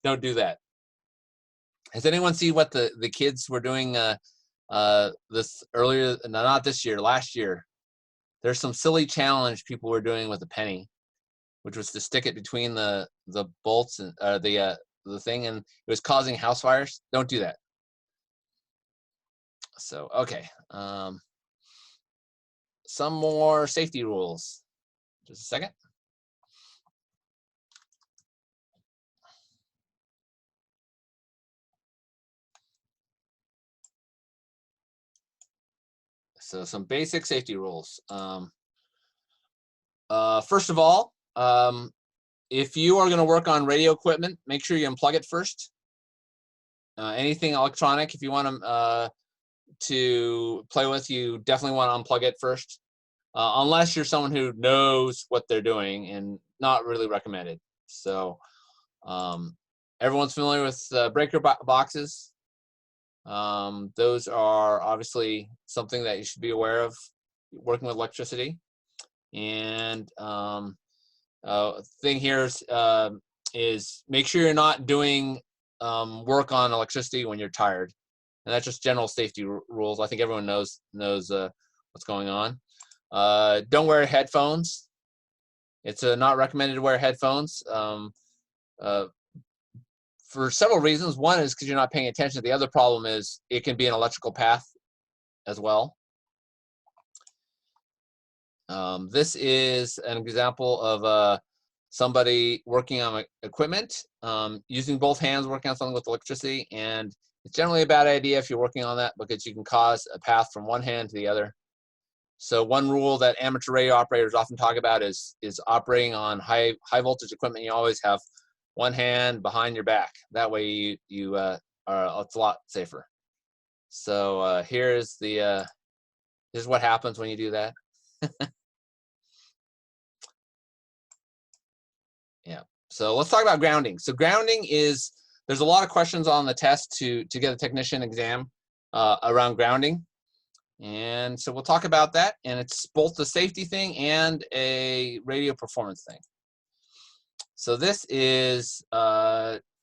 don't do that. Has anyone seen what the kids were doing this earlier? No, not this year, last year. There's some silly challenge people were doing with a penny, which was to stick it between the bolts and the thing, and it was causing house fires. Don't do that. So okay, some more safety rules. Just a second. So some basic safety rules. First of all, if you are going to work on radio equipment, make sure you unplug it first. Anything electronic, if you want to play with, you definitely want to unplug it first, unless you're someone who knows what they're doing, and not really recommended. So everyone's familiar with breaker boxes. Those are obviously something that you should be aware of working with electricity. And thing here is make sure you're not doing work on electricity when you're tired. And that's just general safety rules. I think everyone knows what's going on. Don't wear headphones. It's not recommended to wear headphones for several reasons. One is because you're not paying attention. The other problem is it can be an electrical path as well. This is an example of somebody working on equipment, using both hands, working on something with electricity, and it's generally a bad idea if you're working on that because you can cause a path from one hand to the other. So one rule that amateur radio operators often talk about is operating on high voltage equipment. You always have one hand behind your back. That way it's a lot safer. So here's what happens when you do that. Yeah. So let's talk about grounding. So grounding is, there's a lot of questions on the test to get a technician exam around grounding. And so we'll talk about that. And it's both a safety thing and a radio performance thing. So this is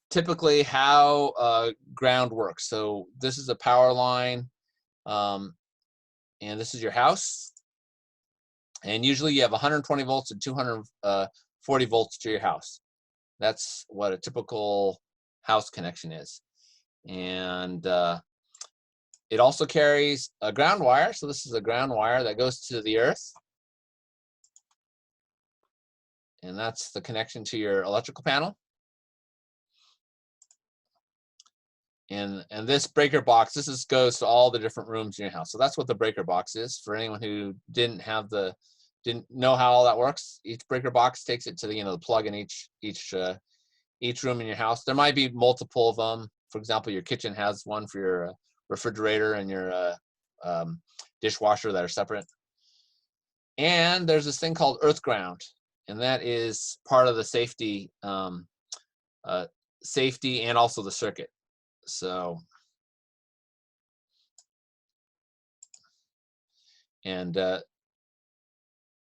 typically how ground works. So this is a power line, and this is your house. And usually you have 120 volts and 240 volts to your house. That's what a typical house connection is. And it also carries a ground wire. So this is a ground wire that goes to the earth. And that's the connection to your electrical panel. And this breaker box, goes to all the different rooms in your house. So that's what the breaker box is. For anyone who didn't know how all that works, each breaker box takes it to the plug in each room in your house. There might be multiple of them. For example, your kitchen has one for your refrigerator and your dishwasher that are separate. And there's this thing called earth ground, and that is part of the safety and also the circuit. So, and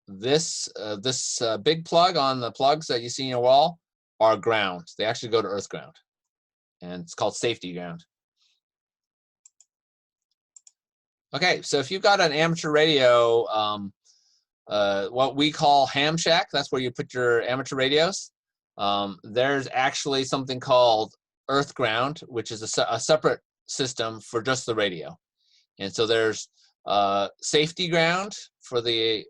this big plug on the plugs that you see in your wall are ground. They actually go to earth ground, and it's called safety ground. Okay, so if you've got an amateur radio, what we call ham shack, that's where you put your amateur radios. There's actually something called earth ground, which is a separate system for just the radio. And so there's safety ground for the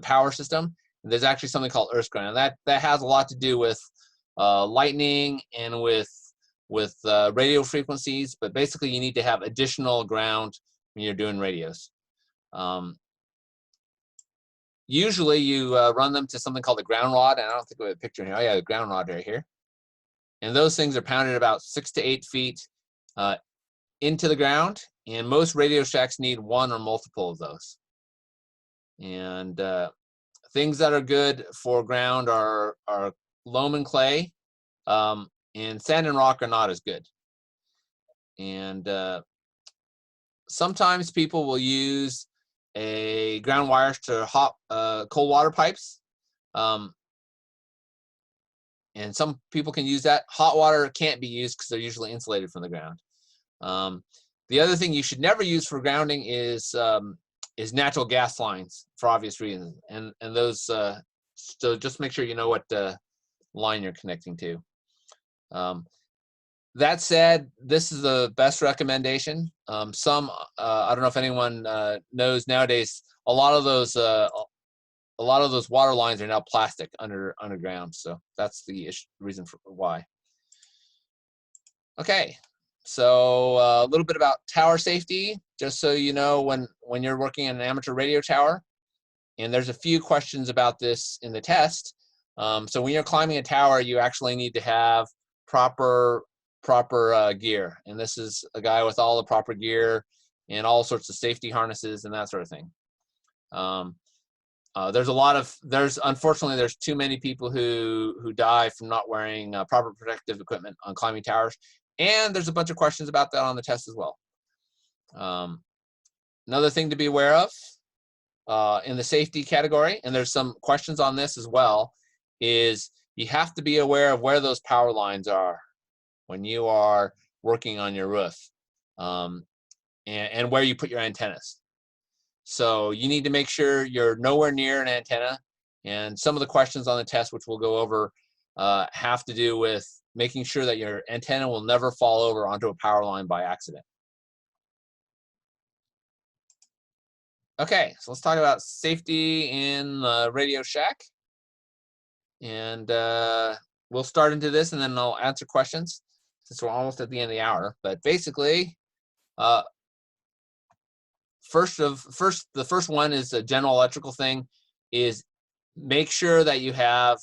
power system. And there's actually something called earth ground. And that has a lot to do with lightning and with radio frequencies. But basically, you need to have additional ground when you're doing radios. Usually you run them to something called a ground rod, and I don't think we have a picture here. Oh yeah, the ground rod right here. And those things are pounded about 6 to 8 feet into the ground, and most Radio Shacks need one or multiple of those. And things that are good for ground are loam and clay, and sand and rock are not as good. And sometimes people will use a ground wires to hot cold water pipes, and some people can use that. Hot water can't be used because they're usually insulated from the ground. The other thing you should never use for grounding is natural gas lines, for obvious reasons, and those. So just make sure you know what line you're connecting to. That said, this is the best recommendation. I don't know if anyone knows nowadays, a lot of those water lines are now plastic underground. So that's the reason for why. Okay, so a little bit about tower safety, just so you know when you're working in an amateur radio tower. And there's a few questions about this in the test. So when you're climbing a tower, you actually need to have proper gear, and this is a guy with all the proper gear and all sorts of safety harnesses and that sort of thing. Unfortunately there's too many people who die from not wearing proper protective equipment on climbing towers, and there's a bunch of questions about that on the test as well. Another thing to be aware of in the safety category, and there's some questions on this as well, is you have to be aware of where those power lines are when you are working on your roof, and where you put your antennas. So you need to make sure you're nowhere near an antenna, and some of the questions on the test, which we'll go over, have to do with making sure that your antenna will never fall over onto a power line by accident. Okay, so let's talk about safety in the Radio Shack. And we'll start into this, and then I'll answer questions since we're almost at the end of the hour. But basically, the first one is a general electrical thing, is make sure that you have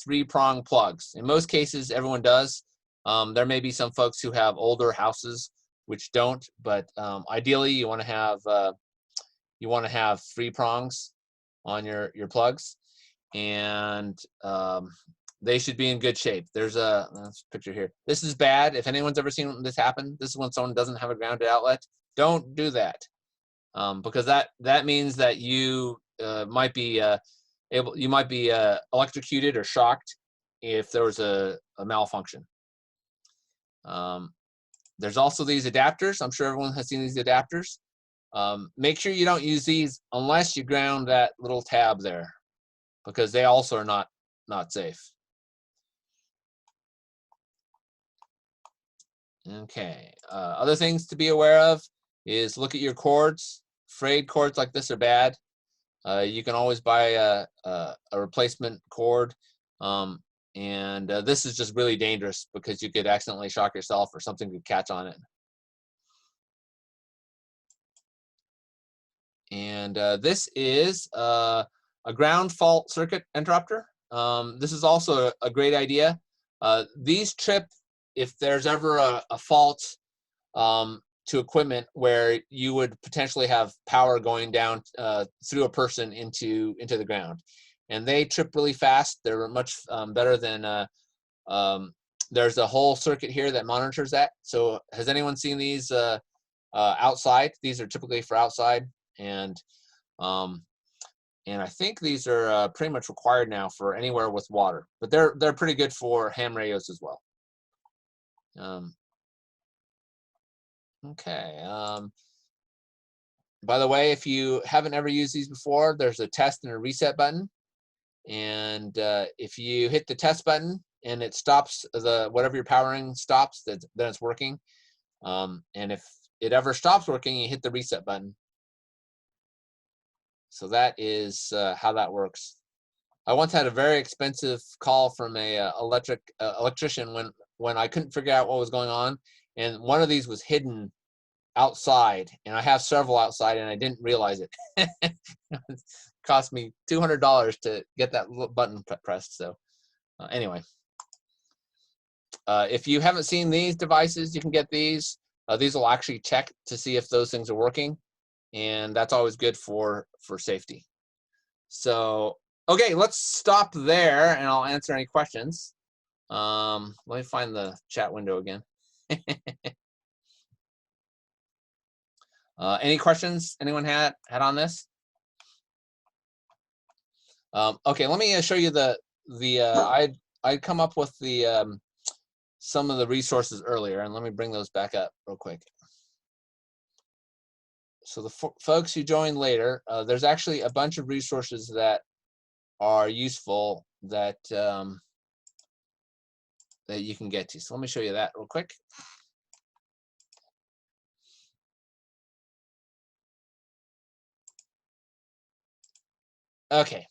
3-prong plugs. In most cases, everyone does. There may be some folks who have older houses which don't, but ideally you want to have 3 prongs on your plugs, and they should be in good shape. There's a picture here. This is bad. If anyone's ever seen this happen, this is when someone doesn't have a grounded outlet. Don't do that, because that means that you might be electrocuted or shocked if there was a malfunction. There's also these adapters. I'm sure everyone has seen these adapters. Make sure you don't use these unless you ground that little tab there, because they also are not safe. Okay, other things to be aware of is look at your cords. Frayed cords like this are bad. You can always buy a replacement cord, and this is just really dangerous because you could accidentally shock yourself or something could catch on it. And this is a ground fault circuit interrupter. This is also a great idea. These trip if there's ever a fault to equipment where you would potentially have power going down through a person into the ground. And they trip really fast. They're much better than, there's a whole circuit here that monitors that. So has anyone seen these outside? These are typically for outside. And I think these are pretty much required now for anywhere with water, but they're pretty good for ham radios as well. Okay. By the way, if you haven't ever used these before, there's a test and a reset button, and if you hit the test button and it stops whatever you're powering stops, then it's working. And if it ever stops working, you hit the reset button. So that is how that works. I once had a very expensive call from a electrician when I couldn't figure out what was going on, and one of these was hidden outside, and I have several outside, and I didn't realize it. It cost me $200 to get that little button pressed. So anyway, if you haven't seen these devices, you can get these. These will actually check to see if those things are working, and that's always good for safety. So okay, let's stop there, and I'll answer any questions. Let me find the chat window again. Any questions anyone had on this? Okay, let me show you I'd come up with the some of the resources earlier, and let me bring those back up real quick. So the folks who joined later, there's actually a bunch of resources that are useful that that you can get to. So let me show you that real quick. Okay,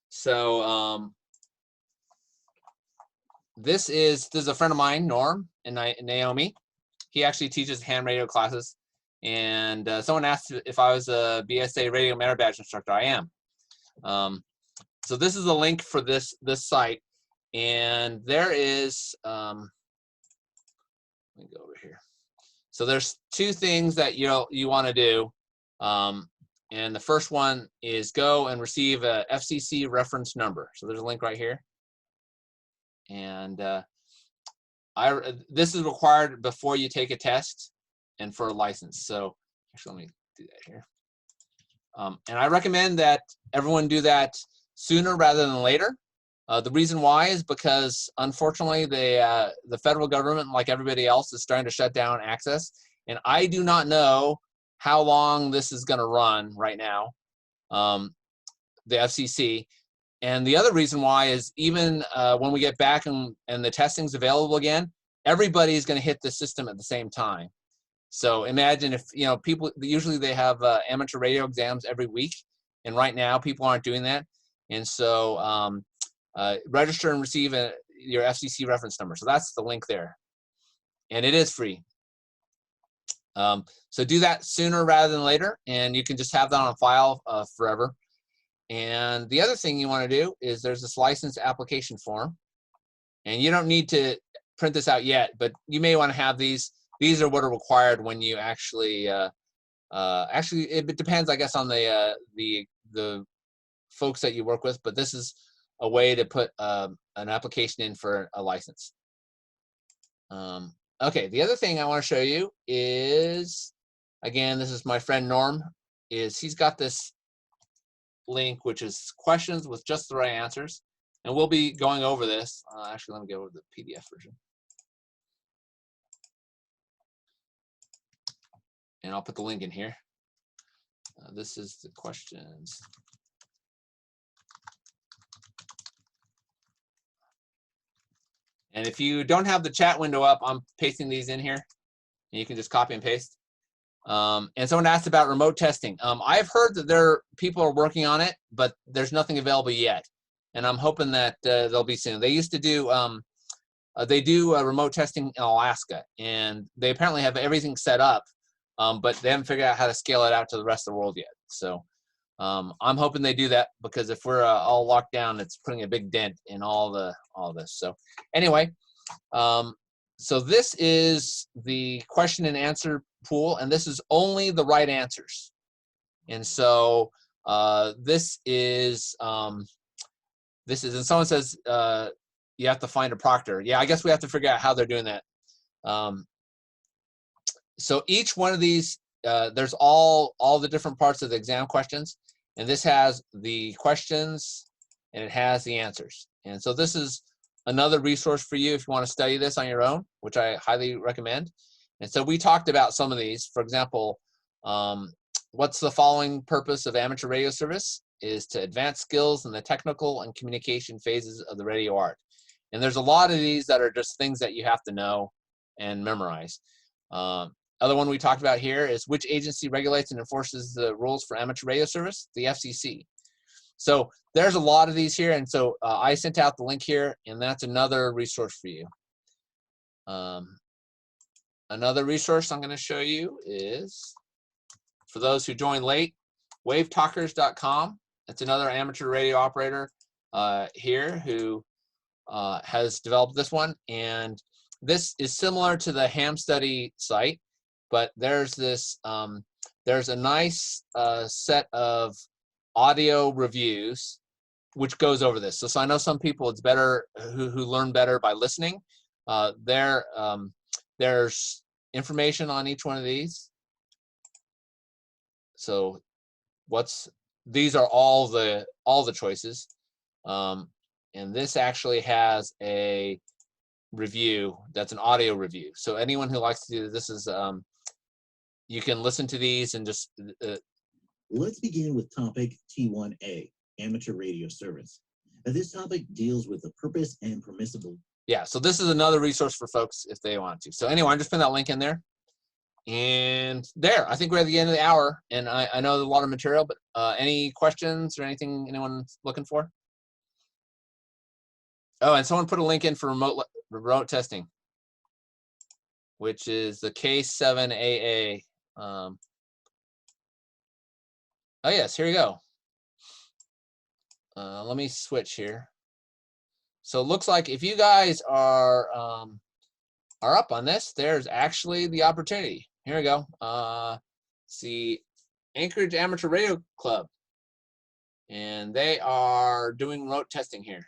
so this is a friend of mine, Norm, and Naomi. He actually teaches ham radio classes, and someone asked if I was a BSA radio merit badge instructor. I am. So this is a link for this site, and there is let me go over here. So there's two things that you want to do, and the first one is go and receive a FCC reference number. So there's a link right here, and this is required before you take a test and for a license. So actually, let me do that here. And I recommend that everyone do that sooner rather than later. The reason why is because, unfortunately, the federal government, like everybody else, is starting to shut down access. And I do not know how long this is going to run right now, the FCC. And the other reason why is even when we get back and the testing's available again, everybody's going to hit the system at the same time. So imagine if, people, usually they have amateur radio exams every week, and right now people aren't doing that. And so register and receive your FCC reference number. So that's the link there. And it is free. So do that sooner rather than later, and you can just have that on file forever. And the other thing you want to do is there's this license application form, and you don't need to print this out yet, but you may want to have these. These are what are required when you actually, actually it depends, I guess, on the folks that you work with, but this is a way to put an application in for a license. Okay, the other thing I want to show you is, again, this is my friend Norm, he's got this link, which is questions with just the right answers. And we'll be going over this. Actually, let me go over the PDF version. And I'll put the link in here. This is the questions. And if you don't have the chat window up, I'm pasting these in here. And you can just copy and paste. And someone asked about remote testing. I've heard that people are working on it, but there's nothing available yet. And I'm hoping that they'll be soon. They used to do, they do remote testing in Alaska, and they apparently have everything set up, but they haven't figured out how to scale it out to the rest of the world yet. So I'm hoping they do that, because if we're all locked down, it's putting a big dent in all this. So anyway, so this is the question and answer pool, and this is only the right answers. And so this is, and someone says you have to find a proctor. Yeah, I guess we have to figure out how they're doing that. So each one of these, there's all the different parts of the exam questions, and this has the questions and it has the answers. And so this is another resource for you if you want to study this on your own, which I highly recommend. And so we talked about some of these. For example, what's the following purpose of amateur radio service? Is to advance skills in the technical and communication phases of the radio art. And there's a lot of these that are just things that you have to know and memorize. Other one we talked about here is which agency regulates and enforces the rules for amateur radio service? The FCC. So there's a lot of these here, and so I sent out the link here, and that's another resource for you. Another resource I'm going to show you is, for those who joined late, wavetalkers.com. It's another amateur radio operator here who has developed this one. And this is similar to the ham study site, but there's this, there's a nice set of audio reviews which goes over this. So I know some people it's better who learn better by listening. There's information on each one of these. So these are all the choices. And this actually has a review that's an audio review. So anyone who likes to do this is you can listen to these and just Let's begin with topic T1A, amateur radio service. This topic deals with the purpose and permissible. Yeah, so this is another resource for folks if they want to. So anyway, I'm just putting that link in there. And there, I think we're at the end of the hour, and I know there's a lot of material, but any questions or anything anyone's looking for? Oh, and someone put a link in for remote testing, which is the K7AA. Oh yes, here we go. Let me switch here. So it looks like if you guys are up on this, there's actually the opportunity. Here we go. See, Anchorage Amateur Radio Club, and they are doing remote testing here.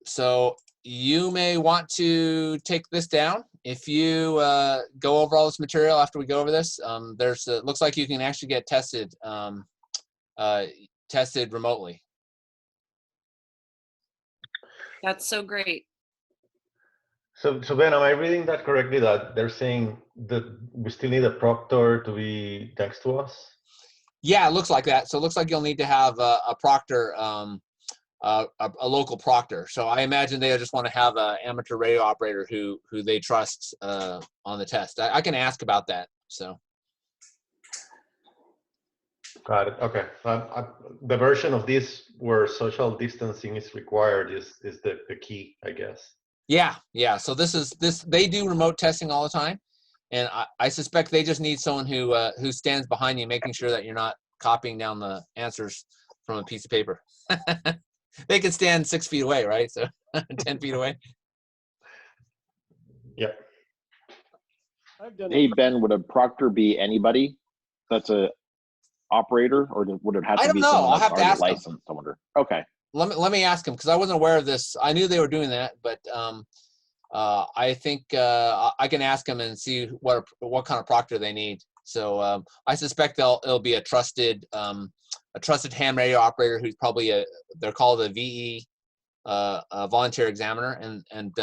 So you may want to take this down. If you go over all this material after we go over this, it looks like you can actually get tested tested remotely. That's so great. So Ben, am I reading that correctly? That they're saying that we still need a proctor to be next to us? Yeah, it looks like that. So it looks like you'll need to have a proctor, a local proctor. So I imagine they just want to have an amateur radio operator who they trust on the test. I can ask about that. So. Got it. Okay. The version of this where social distancing is required is the key, I guess. Yeah. So this they do remote testing all the time, and I suspect they just need someone who stands behind you, making sure that you're not copying down the answers from a piece of paper. They can stand 6 feet away, right? So 10 feet away. Yeah. Hey Ben, would a proctor be anybody that's a operator, or would it have to be someone that's already licensed? I wonder. Okay. Let me ask him, because I wasn't aware of this. I knew they were doing that, but I think I can ask him and see what kind of proctor they need. So I suspect it'll be a trusted ham radio operator who's probably they're called a VE, a volunteer examiner, and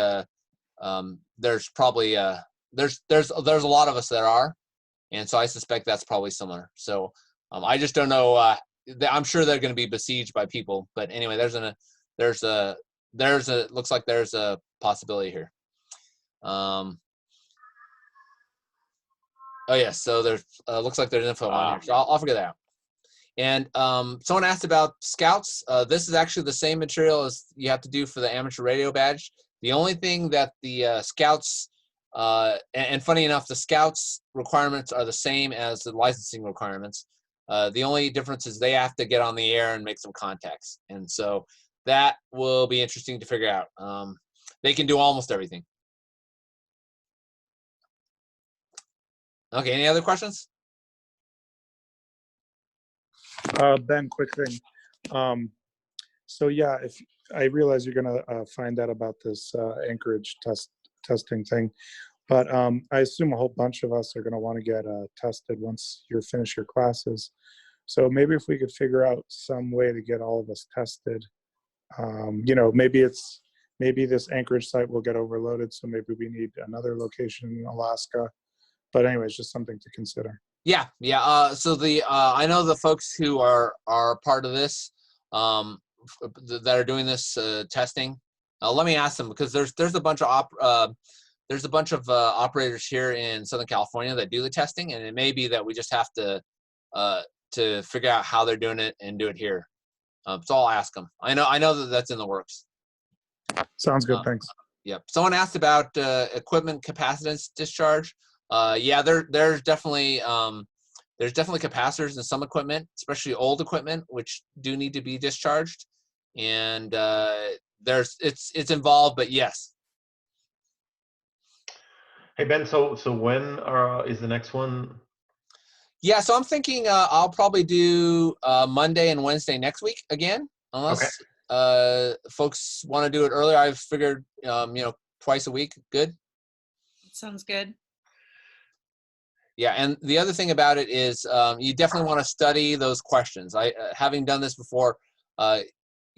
there's probably there's a lot of us that are, and so I suspect that's probably similar. So I just don't know. I'm sure they're going to be besieged by people, but anyway, looks like there's a possibility here. Oh yes, so there's looks like there's info on here, so I'll figure that out. And someone asked about scouts. This is actually the same material as you have to do for the amateur radio badge. The only thing that the scouts, and funny enough, the scouts requirements are the same as the licensing requirements. The only difference is they have to get on the air and make some contacts. And so that will be interesting to figure out. They can do almost everything. Okay, any other questions? Ben, quick thing. So yeah, if I realize you're gonna find out about this Anchorage testing thing, but I assume a whole bunch of us are gonna want to get tested once you finish your classes. So maybe if we could figure out some way to get all of us tested, maybe this Anchorage site will get overloaded, so maybe we need another location in Alaska. But anyway, it's just something to consider. Yeah. So I know the folks who are part of this that are doing this testing. Let me ask them, because there's a bunch of operators here in Southern California that do the testing, and it may be that we just have to figure out how they're doing it and do it here. So I'll ask them. I know that's in the works. Sounds good. Thanks. Yep. Someone asked about equipment capacitance discharge. Yeah, there's definitely capacitors in some equipment, especially old equipment, which do need to be discharged. And it's involved, but yes. Hey Ben, so when is the next one? Yeah, so I'm thinking I'll probably do Monday and Wednesday next week again, unless folks want to do it earlier. I've figured twice a week. Good. Sounds good. Yeah, and the other thing about it is you definitely want to study those questions. Having done this before,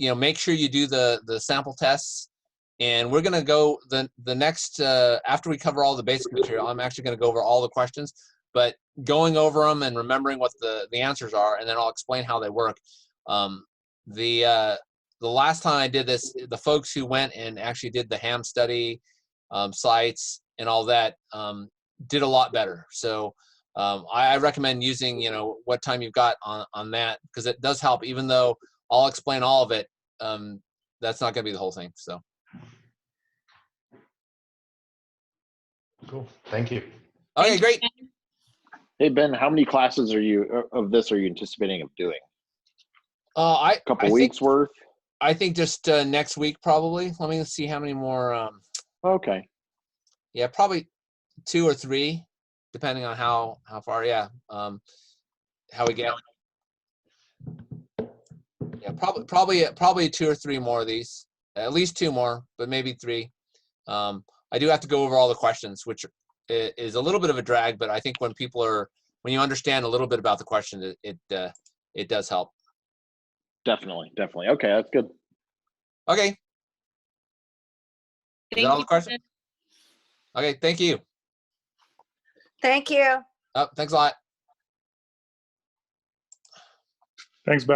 make sure you do the sample tests. And we're going to go the next after we cover all the basic material. I'm actually going to go over all the questions, but going over them and remembering what the answers are, and then I'll explain how they work. The last time I did this, the folks who went and actually did the ham study sites and all that did a lot better. So I recommend using what time you've got on that, because it does help. Even though I'll explain all of it, that's not going to be the whole thing. So. Cool. Thank you. Okay, great. Hey Ben, how many classes are you anticipating of doing? A couple weeks worth. I think just next week probably. Let me see how many more. Okay. Yeah, probably 2 or 3, depending on how far. Yeah, how we get. Yeah, probably 2 or 3 more of these. At least 2 more, but maybe 3. I do have to go over all the questions, which is a little bit of a drag, but I think when you understand a little bit about the question, it does help. Definitely. Okay, that's good. Okay. Is that all the questions? Okay, thank you. Thank you. Oh, thanks a lot. Thanks, Ben.